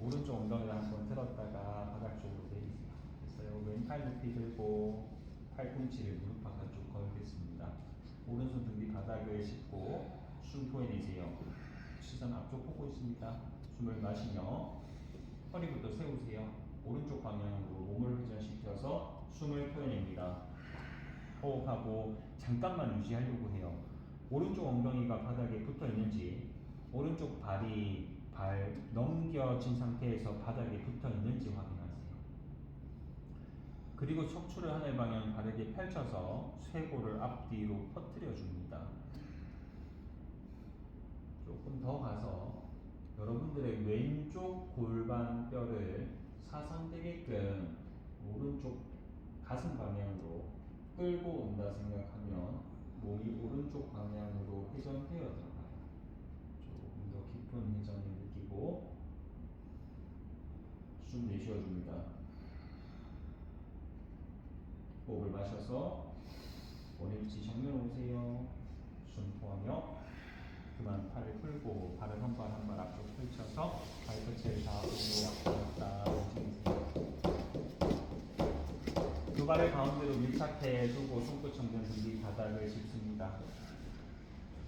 오른쪽 엉덩이를 한번 들었다가 바닥 쪽으로 내리세요. 됐어요. 왼팔 높이 들고 팔꿈치를 무릎 바깥쪽 걸겠습니다. 오른손 등 뒤 바닥을 짚고 숨 토해내세요. 시선 앞쪽 보고 있습니다. 숨을 마시며 허리부터 세우세요. 오른쪽 방향으로 몸을 회전시켜서 숨을 토해냅니다. 호흡하고 잠깐만 유지하려고 해요. 오른쪽 엉덩이가 바닥에 붙어 있는지, 오른쪽 발이 발 넘겨진 상태에서 바닥에 붙어 있는지 확인하세요. 그리고 척추를 하늘 방향 바르게 펼쳐서 쇄골을 앞뒤로 퍼뜨려 줍니다. 조금 더 가서 여러분들의 왼쪽 골반뼈를 사선되게끔 오른쪽 가슴 방향으로 끌고 온다 생각하면 몸이 오른쪽 방향으로 회전되어 들어가요. 조금 더 깊은 회전을 느끼고 숨 내쉬어줍니다. 호흡을 마셔서 원위치 정면 오세요. 숨 토하며 그만 팔을 풀고 발을 한 발 한 발 앞쪽 펼쳐서 발끝을 좌우로 왔다 움직이세요. 두 발을 가운데로 밀착해 두고 손끝 정면 등뒤 바닥을 짚습니다.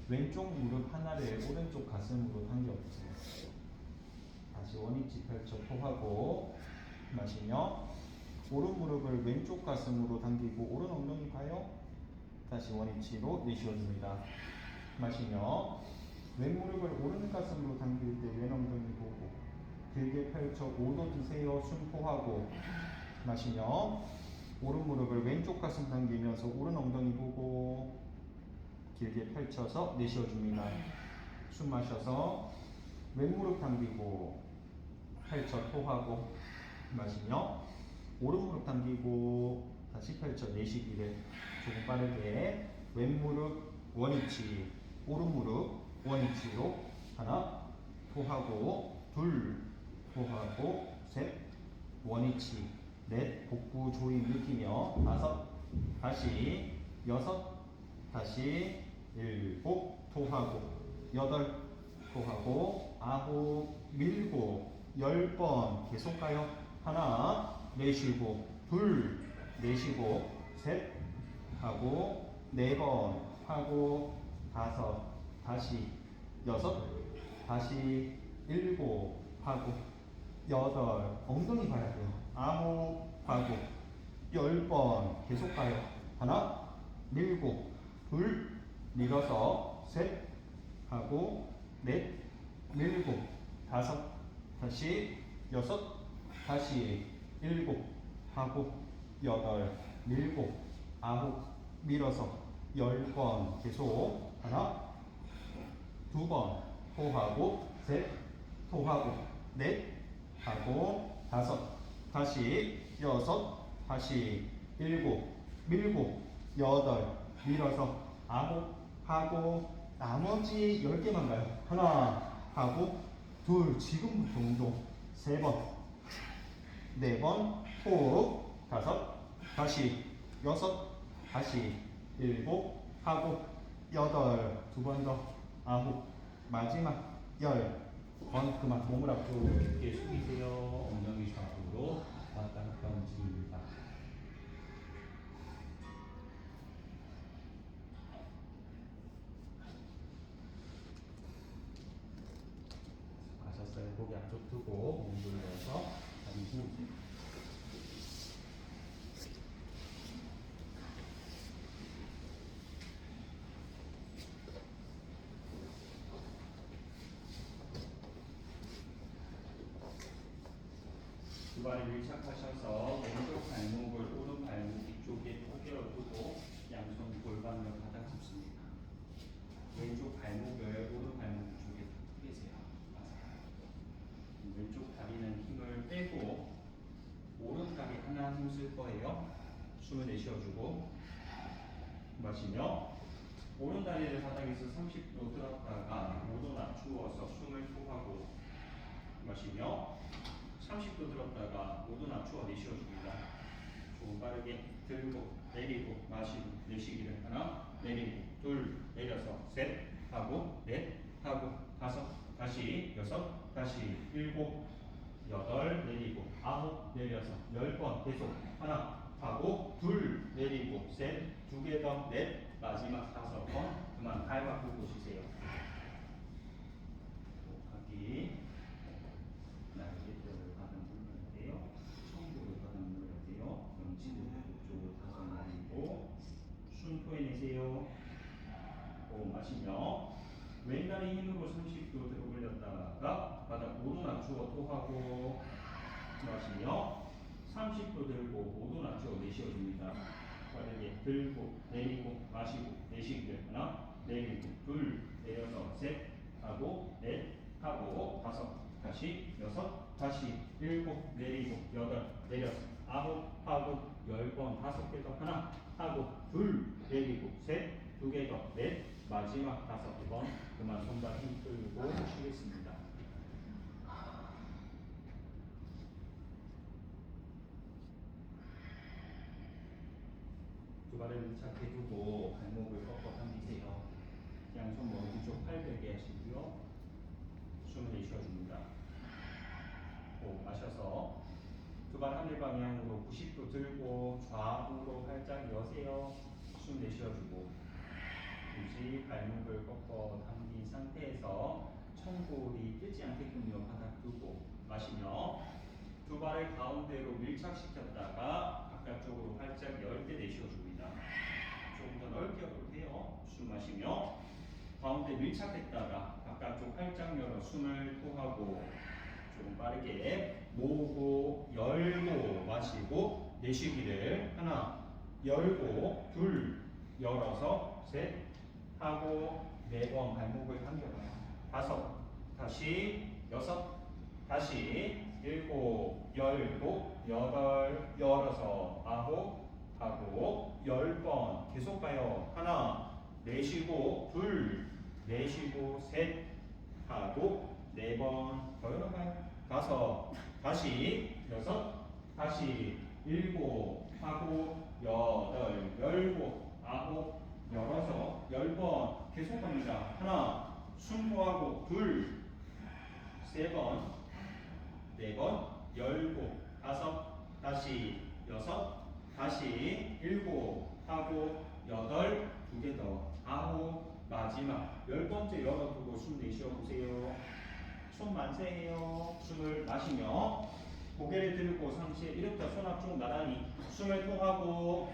왼쪽 무릎 하나를 오른쪽 가슴으로 당겨보세요. 다시 원위치 펼쳐 토하고 마시며 오른 무릎을 왼쪽 가슴으로 당기고 오른 엉덩이 봐요. 다시 원위치로 내쉬어줍니다. 마시며 왼 무릎을 오른 가슴으로 당길 때 왼 엉덩이 보고 길게 펼쳐 5도 드세요. 숨 토하고 마시며 오른 무릎을 왼쪽 가슴 당기면서 오른 엉덩이 보고 길게 펼쳐서 내쉬어줍니다. 숨 마셔서 왼 무릎 당기고 펼쳐 토하고 마시며 오른 무릎 당기고 다시 펼쳐 내쉬기를 조금 빠르게 왼 무릎 원위치 오른 무릎 원위치로 하나 토하고 둘 토하고 셋 원위치 넷 복부 조임 느끼며 다섯 다시 여섯 다시 일곱 토하고 여덟 토하고 아홉 밀고 10번 계속 가요. 하나 내쉬고 둘 내쉬고 셋 하고 4번 하고 다섯 다시 여섯 다시 일곱 하고 여덟 엉덩이 봐야 돼요. 아홉 하고 10번 계속 가요. 하나 밀고 둘 밀어서 셋 하고 넷 밀고 다섯 다시 여섯 다시 일곱 하고 여덟 밀고 아홉 밀어서 10번 계속 하나 두 번 토하고 셋 토하고 넷 하고 다섯 다시 여섯 다시 일곱 밀고 여덟 밀어서 아홉 하고 나머지 10개만 가요. 하나 하고 둘 지금부터 운동 3번 4번 호흡 다섯 다시 여섯 다시 일곱 하고 여덟 2번 더 아홉 마지막 10번 그만 몸을 앞쪽으로 깊게 숙이세요. 엉덩이 좌우로 왔다 갔다 움직입니다. 마셨어요. 고개 앞쪽 두고 몸 돌려서 다리 누우세요. 두 발을 밀착하셔서 왼쪽 발목을 오른 발목 뒤쪽에 포개어 두고 양손 골반을 바닥 짚습니다. 왼쪽 발목을 오른 발목 뒤쪽에 포개세요. 왼쪽 다리는 힘을 빼고 오른 다리 하나 힘쓸 거예요. 숨을 내쉬어주고 마시며 오른 다리를 바닥에서 30도 들었다가 5도 낮추어서 숨을 토하고 마시며 30도 들었다가 5도 낮추어 내쉬어줍니다. 조금 빠르게 들고 내리고 마시고 내쉬기를 하나 내리고 둘 내려서 셋 하고 넷 하고 다섯 다시 여섯 다시 일곱 여덟 내리고 아홉 내려서 10번 계속 하나 하고 둘 내리고 셋 2개 더 넷 마지막 5번 그만 발 바꾸고 쉬세요. 왼다리 힘으로 30도 들어 올렸다가 바닥 모두 낮추어 토하고 마시며 30도 들고 모두 낮추어 내쉬어줍니다. 빠르게 들고 내리고 마시고 내쉬기 하나 내리고 둘 내려서 셋 하고 넷 하고 다섯 다시 여섯 다시 일곱 내리고 여덟 내려서 아홉 하고 10번 5개 더 하나 하고 둘 내리고 셋 2개 더 넷 마지막 5번 그만 손발 힘 풀고 쉬겠습니다. 두 발을 밀착해 두고 발목을 꺾어 당기세요. 양손 머리 쪽 팔 베게 하시고요. 숨을 내쉬어줍니다. 호흡 마셔서 두 발 하늘 방향으로 90도 들고 좌우로 활짝 여세요. 숨 내쉬어주고 굳이 발목을 꺾어 당긴 상태에서 청골이 뜨지 않게끔요 바닥 두고 마시며 두 발을 가운데로 밀착시켰다가 바깥쪽으로 활짝 열 때 내쉬어줍니다. 조금 더 넓게 열어도 돼요. 숨 마시며 가운데 밀착했다가 바깥쪽 활짝 열어 숨을 토하고 조금 빠르게 모으고 열고 마시고 내쉬기를 하나 열고 둘 열어서 셋 하고 4번 발목을 당겨봐요. 5 다시 6 다시 7 열고 8 열어서 9 하고 10번 계속 가요. 하나 내쉬고 둘 내쉬고 셋 하고 4번 더 열어봐요. 5 다시 6 다시 7 하고 8 열고 9 열어서 10번 계속 갑니다. 하나 숨호하고 둘 3번 4번 열고 5 다시 6 다시 7 하고 8 2개 더 9 마지막 10번째 열어두고 숨 내쉬어 보세요. 손 만세해요. 숨을 마시며 고개를 들고 상체 이렇게 손 앞쪽 나란히 숨을 통하고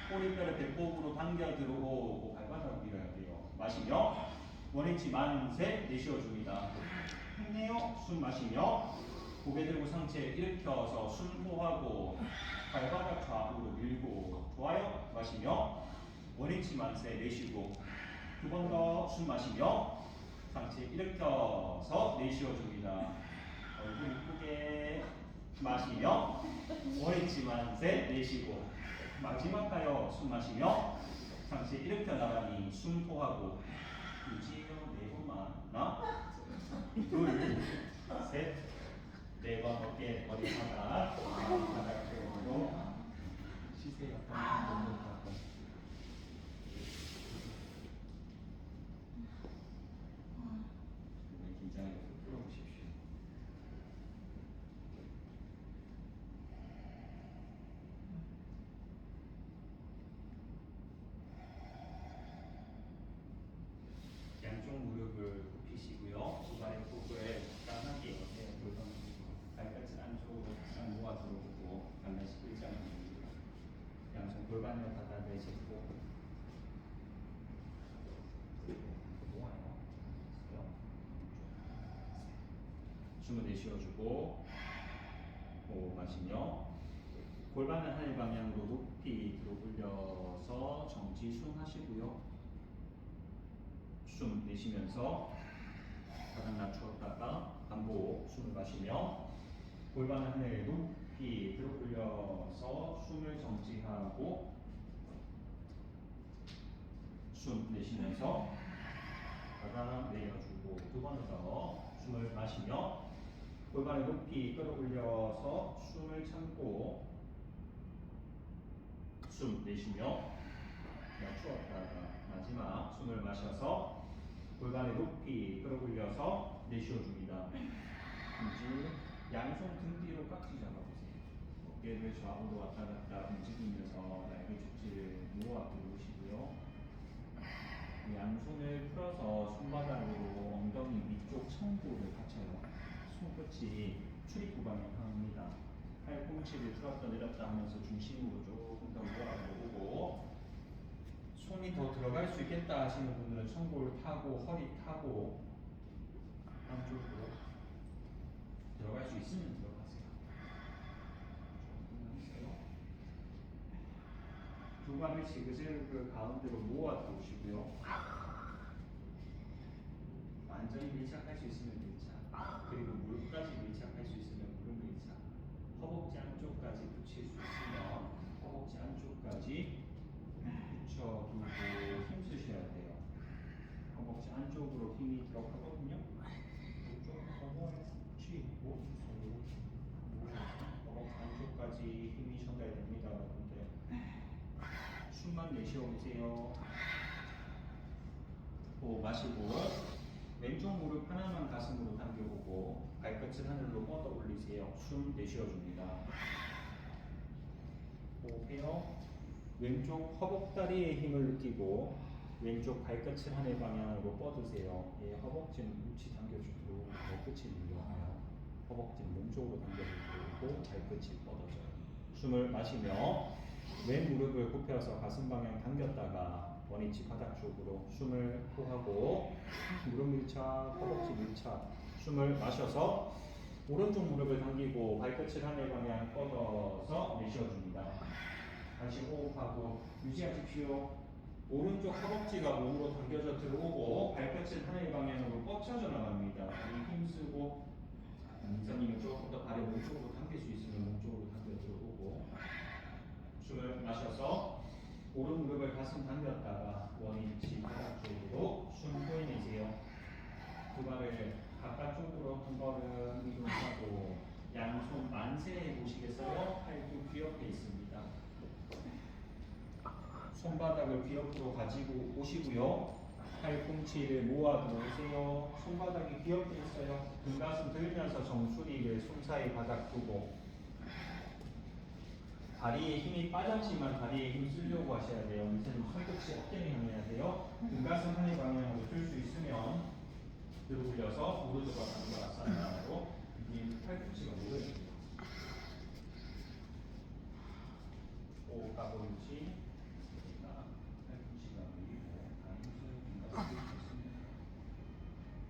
꼬리뼈를 배꼽으로 당겨 들어오고 발바닥 밀어야 돼요. 마시며 원위치 만세 내쉬어줍니다. 힘내요. 숨 마시며 고개 들고 상체 일으켜서 숨 토하고 발바닥 좌우로 밀고 좋아요. 마시며 원위치 만세 내쉬고 두 번 더 숨 마시며 상체 일으켜서 내쉬어줍니다. 얼굴 이쁘게 마시며 원위치 만세 내쉬고 마지막 가요. 숨 마시며 상체 일으켜 나가니 숨 토하고 유지요. 4번만 하나 둘 셋 4번 어깨 머리 바닥 바닥 쪽으로 쉬세요. 긴장을 풀어보십시오. 양쪽 무릎을 굽히시고요. 두 발의 복을 적당하게 여세요. 발끝을 안쪽으로 딱 모아 들어오고 반드시 끌지 않는 양손 골반을 바닥에 짚고 모아요. 숨을 내쉬어주고 호흡 마시며 골반을 하늘 방향으로 높이 들어 올려서 정지 숨 하시고요. 숨 내쉬면서 바닥 낮추었다가 반복 숨을 마시며 골반을 하늘 높이 들어 올려서 숨을 정지하고 숨 내쉬면서 바닥 내려주고 두 번 더 숨을 마시며 골반을 높이 끌어올려서 숨을 참고 숨 내쉬며 낮추었다가 마지막 숨을 마셔서 골반을 높이 끌어올려서 내쉬어줍니다. 이제 양손 등 뒤로 깍지 잡아보세요. 어깨를 좌우로 왔다 갔다 움직이면서 날개 축지를 모아 들어오시고요. 양손을 풀어서 손바닥으로 엉덩이 위쪽 청구를 받쳐요. 손끝이 출입구 방향 향합니다. 팔꿈치를 풀었다 내렸다 하면서 중심으로 조금 더 모아보고 손이 더 들어갈 수 있겠다 하시는 분들은 청골 타고 허리 타고 한쪽으로 들어갈 수 있으면 들어가세요. 두 발을 지그재그 그 가운데로 모아 두시고요. 완전히 밀착할 수 있으면 밀착, 그리고 무릎까지 밀착할 수 있으면 무릎 밀착, 허벅지 안쪽까지 붙일 수 있으면 허벅지 안쪽까지 붙여두고 힘 쓰셔야 돼요. 허벅지 안쪽으로 힘이 들어가거든요. 조금 더 모아요. 붙이고 허벅지 안쪽까지 힘이 전달됩니다. 여러분들 숨만 내쉬어 보세요. 호흡 마시고 왼쪽 무릎 하나만 가슴으로 당겨보고 발끝을 하늘로 뻗어 올리세요. 숨 내쉬어줍니다. 호흡해요. 왼쪽 허벅다리에 힘을 느끼고 왼쪽 발끝을 하늘 방향으로 뻗으세요. 예, 허벅지는 우치 당겨주도록 발끝이 밀려와요. 허벅지는 몸쪽으로 당겨주도록 발끝이 뻗어져요. 숨을 마시며 왼 무릎을 굽혀서 가슴 방향 당겼다가 원위치 바닥 쪽으로 숨을 토하고 무릎 밀착, 허벅지 밀착. 숨을 마셔서 오른쪽 무릎을 당기고 발끝을 하늘 방향 뻗어서 내쉬어줍니다. 다시 호흡하고 유지하십시오. 오른쪽 허벅지가 몸으로 당겨져 들어오고 발끝은 하늘 방향으로 뻗쳐져 나갑니다. 힘쓰고 민서님은 조금 더 발을 몸쪽으로 당길 수 있으면 몸쪽으로 당겨 들어오고 숨을 마셔서 오른 무릎을 가슴 당겼다가 원위치 바닥 쪽으로 숨 토해내세요. 두 발을 바깥쪽으로 한 걸음 이동하고 양손 만세해 보시겠어요? 팔뚝 귀 옆에 있습니다. 손바닥을 귀 옆으로 가지고 오시고요. 팔꿈치를 모아 놓으세요. 손바닥이 귀 옆에 있어요. 등가슴 들면서 정수리를 손 사이 바닥 두고 다리에 힘이 빠졌지만 다리에 힘 쓰려고 하셔야 돼요. 밑에는 손끝이 어깨를 향해야 돼요. 등가슴 하늘 방향으로 들 수 있으면 들어 올려서 무릎 들어가는 아사나로 이 팔꿈치가 모여있어요. 호흡하고 유지. 팔꿈치가 모이고 다리 힘쓰고 등가슴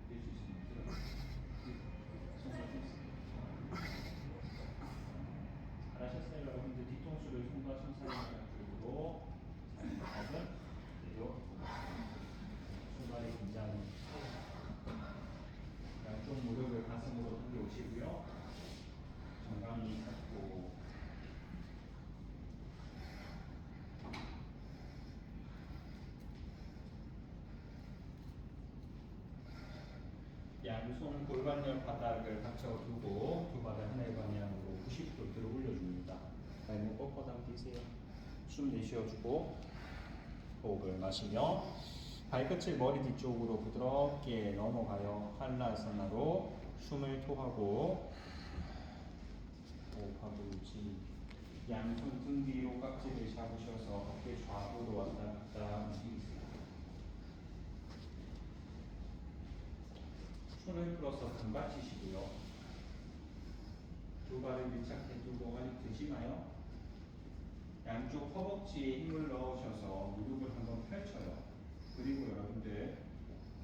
들 수 있으면 잘하셨어요. 여러분들 뒤통수를 손과 손 사이 쪽으로 살짝은 내려 손발의 긴장을 양쪽 무릎을 가슴으로 당겨 오시고요. 정강이 잡고 양손 골반열 바닥을 받쳐두고 두 발을 하늘 방향으로 90도 들어 올려줍니다. 발목 뻣뻣하게 뛰세요. 숨 내쉬어주고 호흡을 마시며 발끝을 머리 뒤쪽으로 부드럽게 넘어가요. 한라아사나로 숨을 토하고 호흡하고 유지. 양손 등 뒤로 깍지를 잡으셔서 어깨 좌우로 왔다 갔다 움직이세요. 손을 풀어서 등 받치시고요. 두 발을 밀착해 두고 아직 드지 마요. 양쪽 허벅지에 힘을 넣으셔서 무릎을 한번 펼쳐요. 그리고 여러분들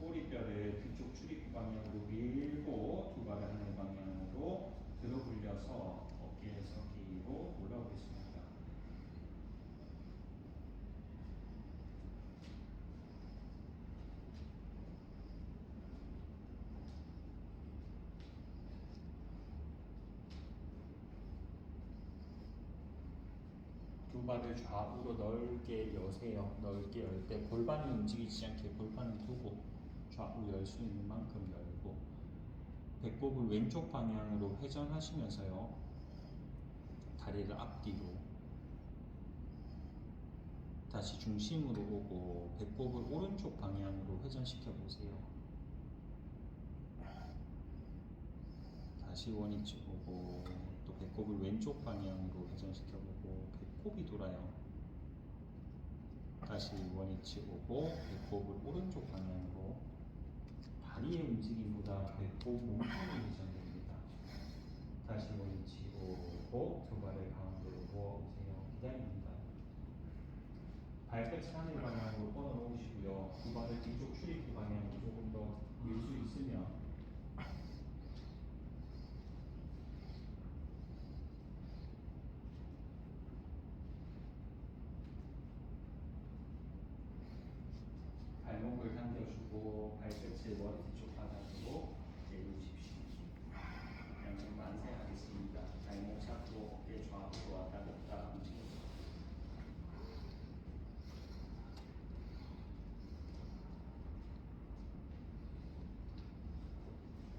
꼬리뼈를 뒤쪽 출입구 방향으로 밀고 두 발을 하늘 방향으로 들어 올려서 어깨에서 뒤로 올라오겠습니다. 두 발을 좌우로 넓게 여세요. 넓게 열 때 골반이 움직이지 않게 골반을 두고 좌우 열 수 있는 만큼 열고 배꼽을 왼쪽 방향으로 회전하시면서요. 다리를 앞뒤로 다시 중심으로 오고 배꼽을 오른쪽 방향으로 회전시켜 보세요. 다시 원위치 보고 또 배꼽을 왼쪽 방향으로 회전시켜 보고 배꼽이 돌아요. 다시 원위치 오고 배꼽을 오른쪽 방향으로 다리의 움직임보다 배꼽 몸통이 회전됩니다. 다시 원위치 오고 두 발을 가운데로 모아보세요. 기다립니다. 발끝 하늘 방향으로 뻗어 놓으시고요. 두 발을 뒤쪽 출입구 방향으로 조금 더 밀 수 있으면 발목을 당겨주고 발끝을 머리 뒤쪽 바닥으로 내려주십시오. 양쪽 만세 하겠습니다. 발목 잡고 어깨 좌우로 왔다 갔다 움직입니다.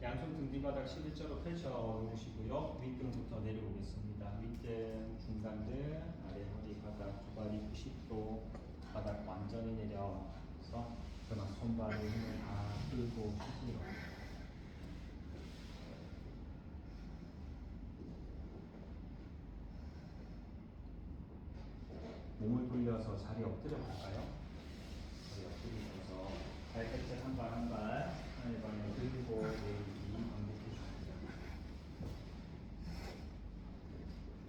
양손 등 뒤바닥 11자로 펼쳐 놓으시고요. 윗등부터 내려오겠습니다. 윗등, 중간등, 아래 허리 바닥 두 발이 90도 바닥 완전히 내려서 그만 손발을 힘을 다 풀고 쉬세요. 몸을 돌려서 자리 엎드려 볼까요? 자리 엎드리셔서 발끝을 한 발 한 발 하늘 방향 들고 내리기 반복해 줍니다.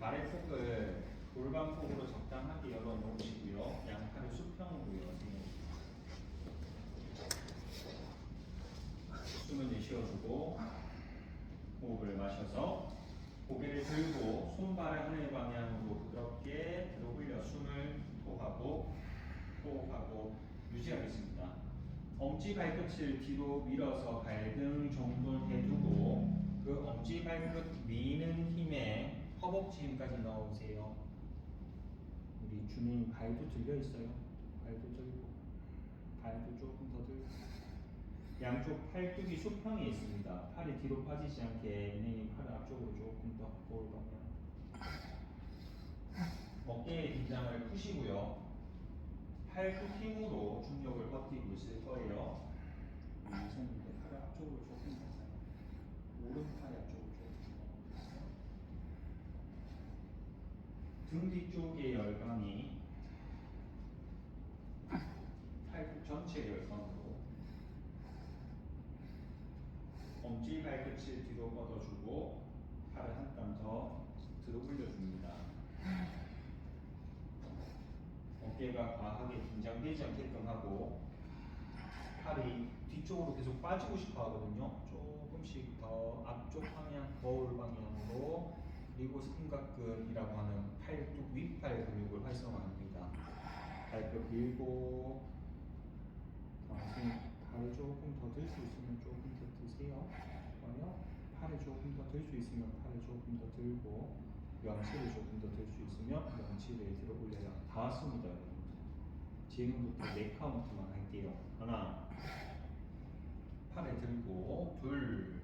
발의 폭을 골반폭으로 적당하게 열어 놓으시고요. 양팔을 수평으로 여세요. 숨을 내쉬어주고 호흡을 마셔서 고개를 들고 손발을 하늘 방향으로 부드럽게 들어 올려 숨을 토하고 호흡하고 유지하겠습니다. 엄지 발끝을 뒤로 밀어서 발등 정도를 해두고 그 엄지 발끝 미는 힘에 허벅지 힘까지 넣으세요. 우리 주님 발도 들려 있어요. 발도 들고 발도 조금 더 들고 양쪽 팔뚝이 수평에 있습니다. 팔이 뒤로 빠지지 않게 은행이 팔을 앞쪽으로 조금 더 거울 방향. 어깨의 긴장을 푸시고요. 팔뚝 힘으로 중력을 버티고 있을 거예요. 선생님들 팔을 앞쪽으로 조금 더 가요. 오른팔 앞쪽으로 조금 더. 등 뒤쪽의 열감이 팔뚝 전체 열감으로 엄지 발끝을 뒤로 뻗어주고 팔을 한 땀 더 들어 올려줍니다. 어깨가 과하게 긴장되지 않게끔 하고 팔이 뒤쪽으로 계속 빠지고 싶어 하거든요. 조금씩 더 앞쪽 방향, 거울 방향으로 그리고 삼각근이라고 하는 팔뚝 윗팔 근육을 활성화합니다. 발끝 밀고 발을 조금 더 들 수 있으면 조금 더 드세요. 좋아요. 팔을 조금 더 들 수 있으면 팔을 조금 더 들고 명치를 조금 더 들 수 있으면 명치를 들어 올려요. 다 왔습니다, 여러분. 지금부터 4카운트만 할게요. 하나, 팔을 들고 둘,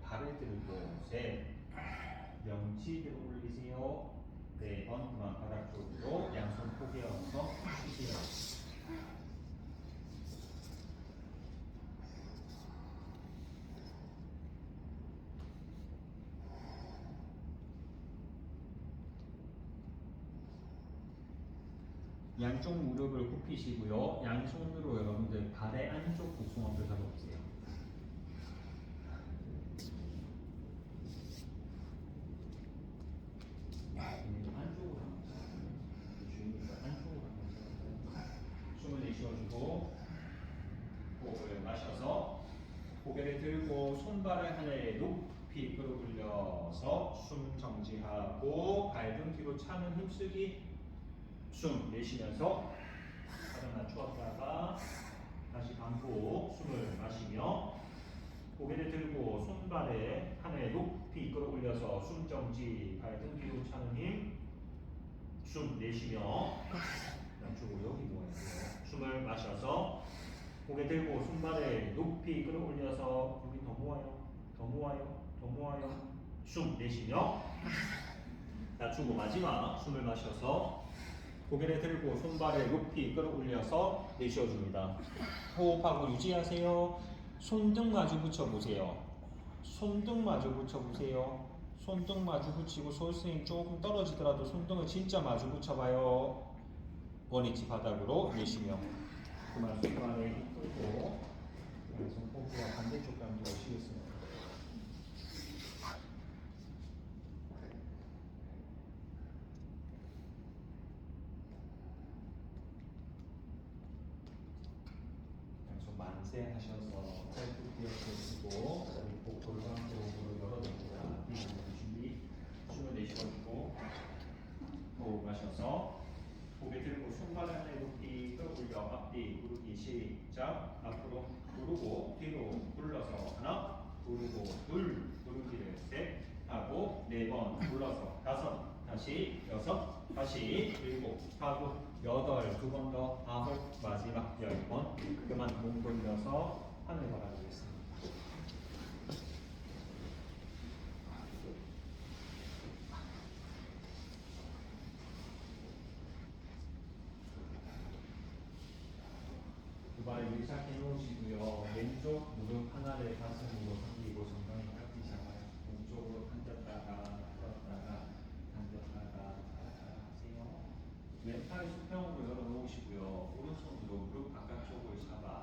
발을 들고 셋, 명치 들어 올리세요. 4번 그만 바닥 쪽으로 양손 포개어서 쉬세요. 양쪽 무릎을 굽히시고요. 양손으로 여러분들 발의 안쪽 복숭아뼈 잡아보세요. 안쪽으로 한번 잡아보세요. 주인님과 안쪽으로 한번 잡아보세요. 숨을 내쉬어주고 호흡을 마셔서 고개를 들고 손발을 하늘에 높이 끌어올려서 숨 정지하고 발등 뒤로 차는 힘쓰기 숨 내쉬면서 가장 낮추었다가 다시 반복 숨을 마시며 고개를 들고 손발에 하늘에 높이 끌어올려서 숨 정지 발등 뒤로 차는 힘 숨 내쉬며 양쪽으로 여기 모아야 돼요. 숨을 마셔서 고개 들고 손발에 높이 끌어올려서 여기 더 모아요. 더 모아요. 더 모아요. 숨 내쉬며 낮추고 마지막 숨을 마셔서 고개를 들고 손발을 높이 끌어올려서 내쉬어줍니다. 호흡하고 유지하세요. 손등 마주 붙여보세요. 손등 마주 붙여보세요. 손등 마주 붙이고 솔스윙 조금 떨어지더라도 손등을 진짜 마주 붙여봐요. 원위치 바닥으로 내쉬며 그만 손발에 힘 풀고 왼손 호흡과 반대쪽 감기가 쉬겠습니다. 만세하셔서 팔뚝 뒤엎으시고 목 골반 쪽으로 열어줍니다. 준비. 숨을 내쉬어주고 호흡 마셔서 고개 들고 손바닥 내놓기 끌어올려 앞뒤 구르기 시작. 앞으로 구르고 뒤로 굴러서 하나 구르고 둘 구르기를 셋 하고 네 번 굴러서 다섯 다시 여섯 다시 일곱 하고 여덟 두 번 더 아홉 마지막 10번 그만 몸 돌려서 하늘 바라보겠습니다. 두 발을 밀착해 놓으시고요. 왼쪽 무릎 하나를 가슴으로 당기고 정강이 깍지 잡아요. 왼쪽으로 당겼다가 풀었다가 당겼다가 하세요. 왼팔 수평으로 열어 놓으시고요. 오른손으로 무릎 바깥쪽을 잡아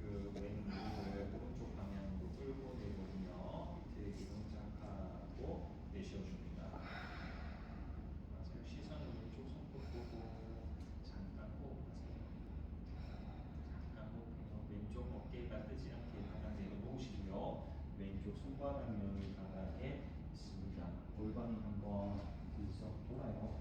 그 왼 무릎을 오른쪽 방향으로 끌고 내보며 밑에 기동작하고 내쉬어줍니다. 맞아요. 시선을 왼쪽 손톱 보고 잠깐 호흡하세요. 잠깐 호흡해요. 왼쪽 어깨가 뜨지 않게 바닥 내려놓으시고요. 왼쪽 손바닥면이 바닥에 있습니다. 골반이 한번 들썩 돌아요.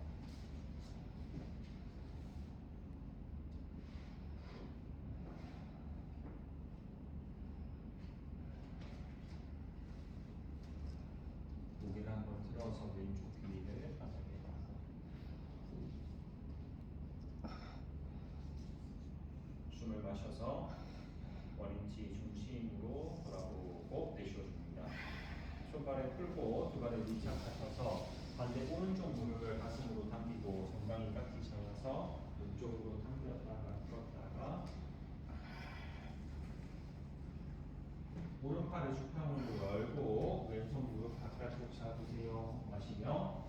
고개를 한번 들어서 왼쪽 귀를 바닥에 놔서 숨을 마셔서 머리띠 중심으로 돌아보고 내쉬어줍니다. 손발을 풀고 두 발을 밀착하셔서 반대 오른쪽 무릎을 가슴으로 당기고 정강이 깍지 잡아서 왼쪽으로 당겼다가 풀었다가 오른팔을 수평으로 열고 왼손 무릎 바깥쪽 잡으세요. 마시며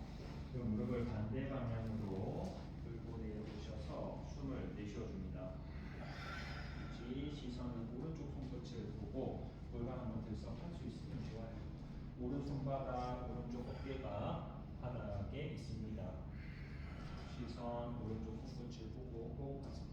그 무릎을 반대 방향으로 들고 내려오셔서 숨을 내쉬어줍니다. 시선은 오른쪽 손끝을 보고 골반 한번 들썩할 수 있으면 좋아요. 오른손바닥, 오른쪽 어깨가 바닥에 있습니다. 시선 오른쪽 손끝을 보고 호흡하세요.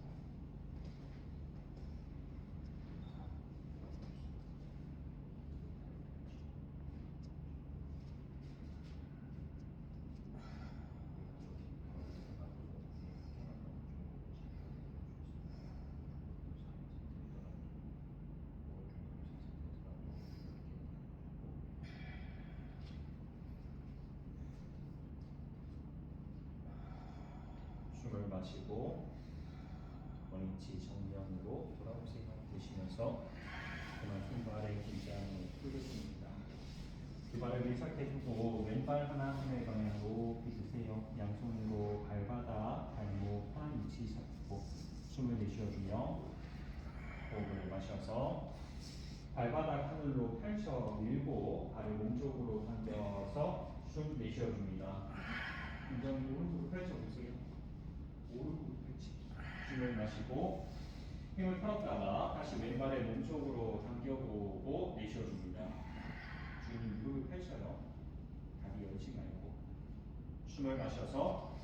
숨을 마시고 머리띠 정면으로 돌아오세요. 되시면서 그만 손발의 긴장을 풀겠습니다. 두 발을 밀착해주고 왼발 하나 하늘 방향으로 빗으세요. 양손으로 발바닥, 발목, 한 위치 잡고 숨을 내쉬어주며 호흡을 마셔서 발바닥 하늘로 펼쳐 밀고 발을 몸쪽으로 당겨서 숨 내쉬어줍니다. 굉장히 오른쪽으로 펼쳐보세요. 오른쪽으로 펼치기. 숨을 마시고 힘을 풀었다가 다시 왼발을 몸쪽으로 당겨보고 내쉬어줍니다. 주인님 무릎을 펼쳐요. 다리 열지 말고. 숨을 마셔서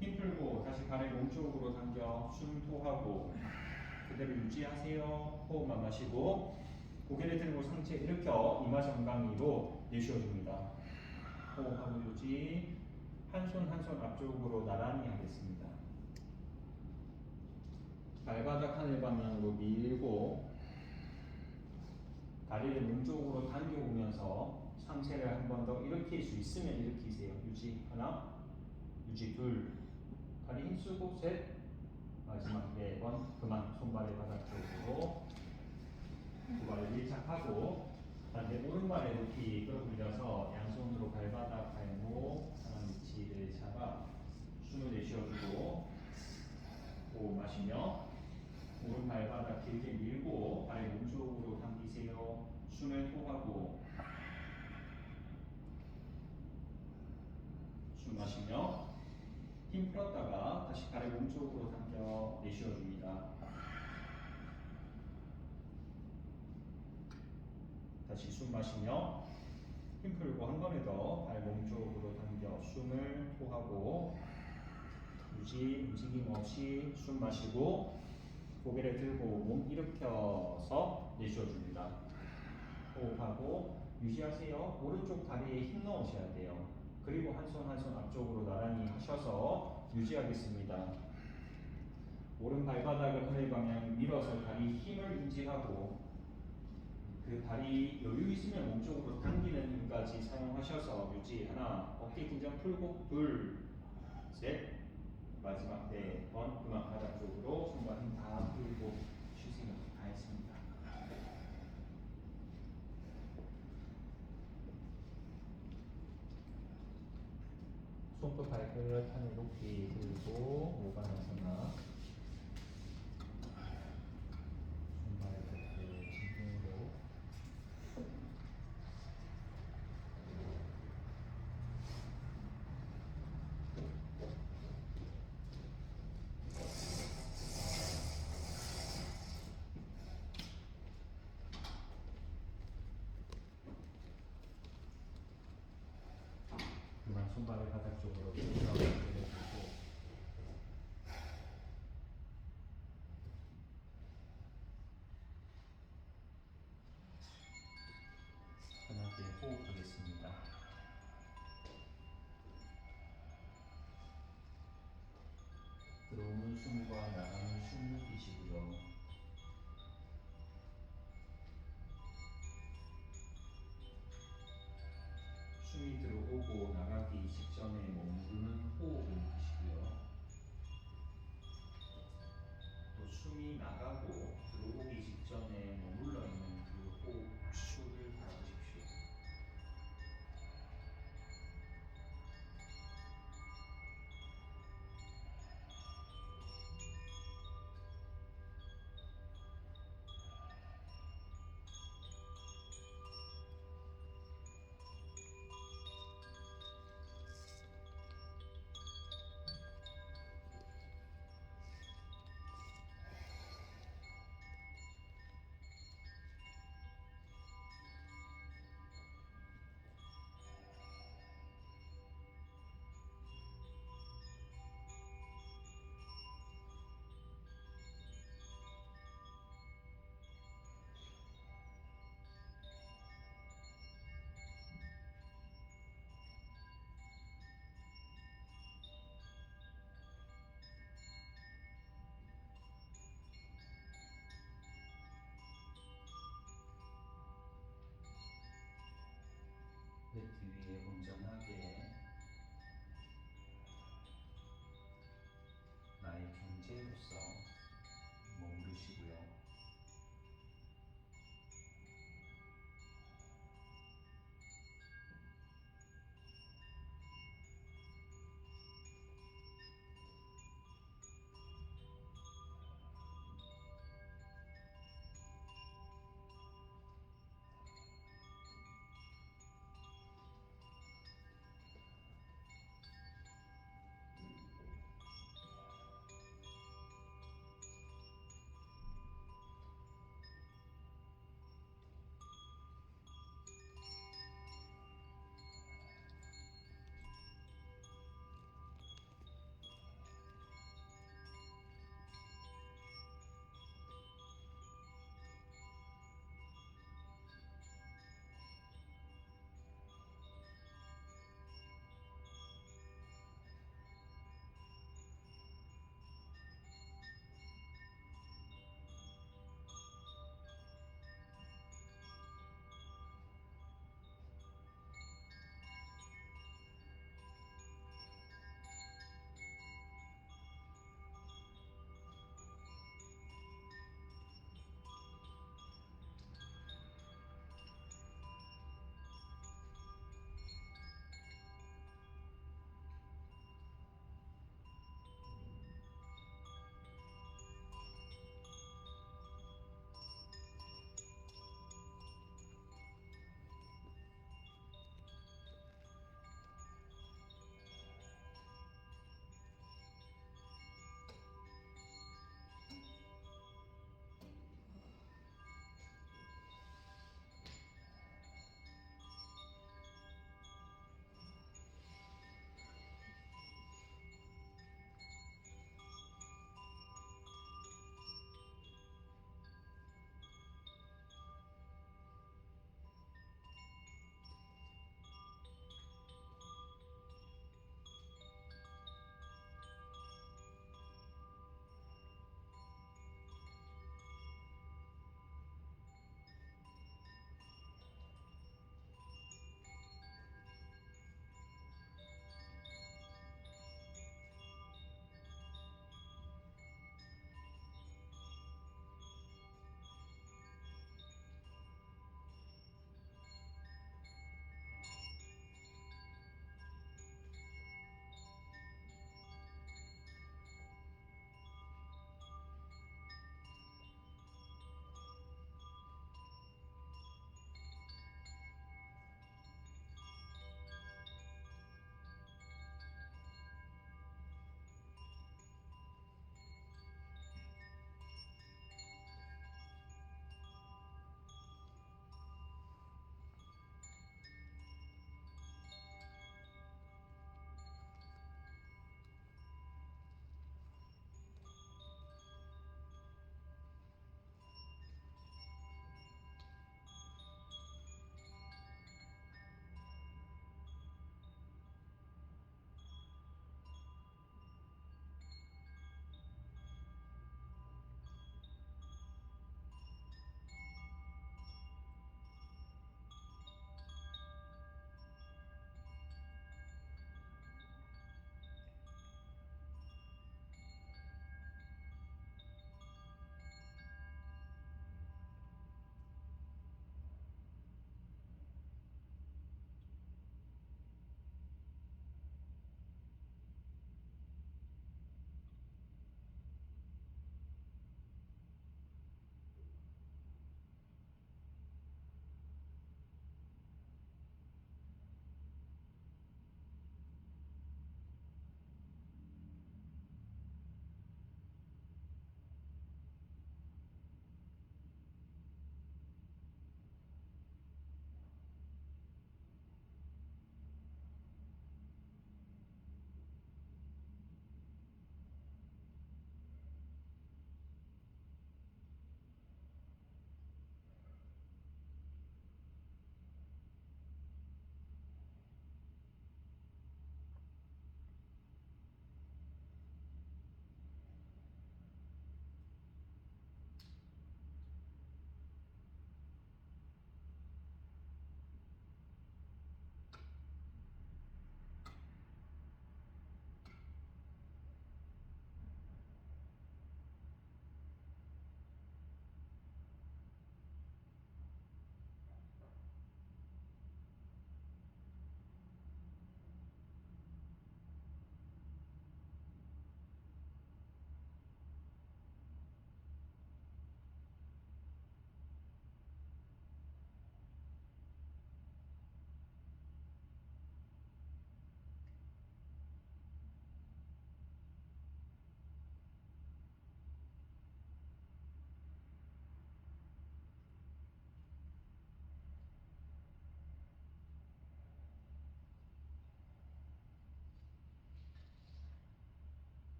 힘 풀고 다시 발을 몸쪽으로 당겨 숨 토하고 그대로 유지하세요. 호흡만 마시고 고개를 들고 상체 일으켜 이마 정강이로 내쉬어줍니다. 호흡하고 유지. 한 손 한 손 앞쪽으로 나란히 하겠습니다. 발바닥 하늘 방향으로 밀고 다리를 몸쪽으로 당겨오면서 상체를 한 번 더 일으킬 수 있으면 일으키세요. 유지 하나, 유지 둘, 다리 힘쓰고 셋, 마지막 4번 그만 손발의 바닥 쪽으로 두 발을 밀착하고 반대 오른발에 높이 끌어올려서 양손으로 발바닥, 발목 하나 위치를 잡아 숨을 내쉬어주고 호흡 마시며 오른 발바닥 길게 밀고 발 몸쪽으로 당기세요. 숨을 토하고 숨 마시며 힘 풀었다가 다시 발을 몸쪽으로 당겨 내쉬어줍니다. 다시 숨 마시며 힘 풀고 한 번에 더 발 몸쪽으로 당겨 숨을 토하고 유지 움직임 없이 숨 마시고 고개를 들고 몸 일으켜서 내쉬어줍니다. 호흡하고 유지하세요. 오른쪽 다리에 힘 넣으셔야 돼요. 그리고 한 손 한 손 앞쪽으로 나란히 하셔서 유지하겠습니다. 오른 발바닥을 하늘 방향 밀어서 다리 힘을 인지하고 그 다리 여유 있으면 몸쪽으로 당기는 힘까지 사용하셔서 유지. 하나, 어깨 긴장 풀고 둘, 셋, 마지막 네 번 그만 바닥 쪽으로 손과 힘 다 풀고 쉬세요. 다 했습니다. 손끝 발끝 하늘 높이 들고 모관하거나 손발 끝을 진동으로 그만 손발을 바닥 쪽으로 내려주고 편하게 호흡하겠습니다. 들어오는 숨과 나가는 숨 느끼시고요. 숨이 들어오고 나가기 직전에 머무르는 호흡을 느끼시고요. 또 숨이 나가고 들어오기 직전에 머물러 있는 그 호흡 추를 바라보십시오. 매트 위에 온전하게 나의 존재로서 머무르시고요.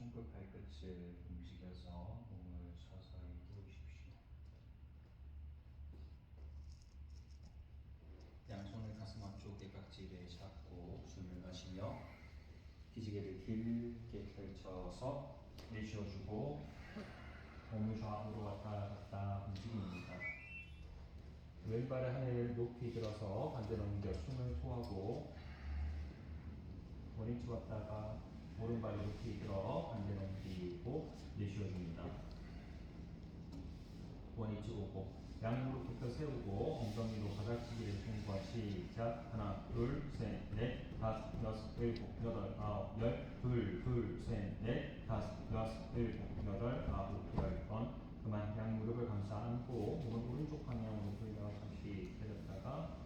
손끝 발끝을 움직여서 몸을 서서히 누우십시오. 양손을 가슴 앞쪽에 각질에 잡고 숨을 마시며 기지개를 길게 펼쳐서 내쉬어주고 몸을 좌우로 왔다 갔다 움직입니다. 왼발을 하늘 높이 들어서 반대로 옮겨 숨을 토하고 원위치 왔다가 오른발을 높이 들어 반대로 옮기고 내쉬어줍니다. 원위치 오고 양무릎 굽혀 세우고 엉덩이로 바닥치기를 통과 시작. 하나 둘셋넷 다섯 여섯 일곱 여덟 아홉 열 둘 둘 셋 넷 다섯 여섯 일곱 여덟 아홉 열 번. 그만 양무릎을 감싸 안고 몸을 오른쪽 방향으로 돌려 잠시 내렸다가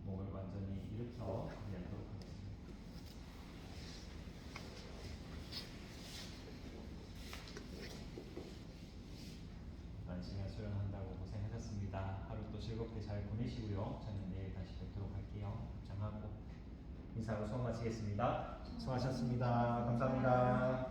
몸을 완전히 일으켜 내도록 하겠습니다. 이번 시간 수련한다고 고생하셨습니다. 하루 또 즐겁게 잘 보내시고요. 저는 내일 다시 뵙도록 할게요. 입장하고 인사하고 수업 마치겠습니다. 수고하셨습니다. 감사합니다.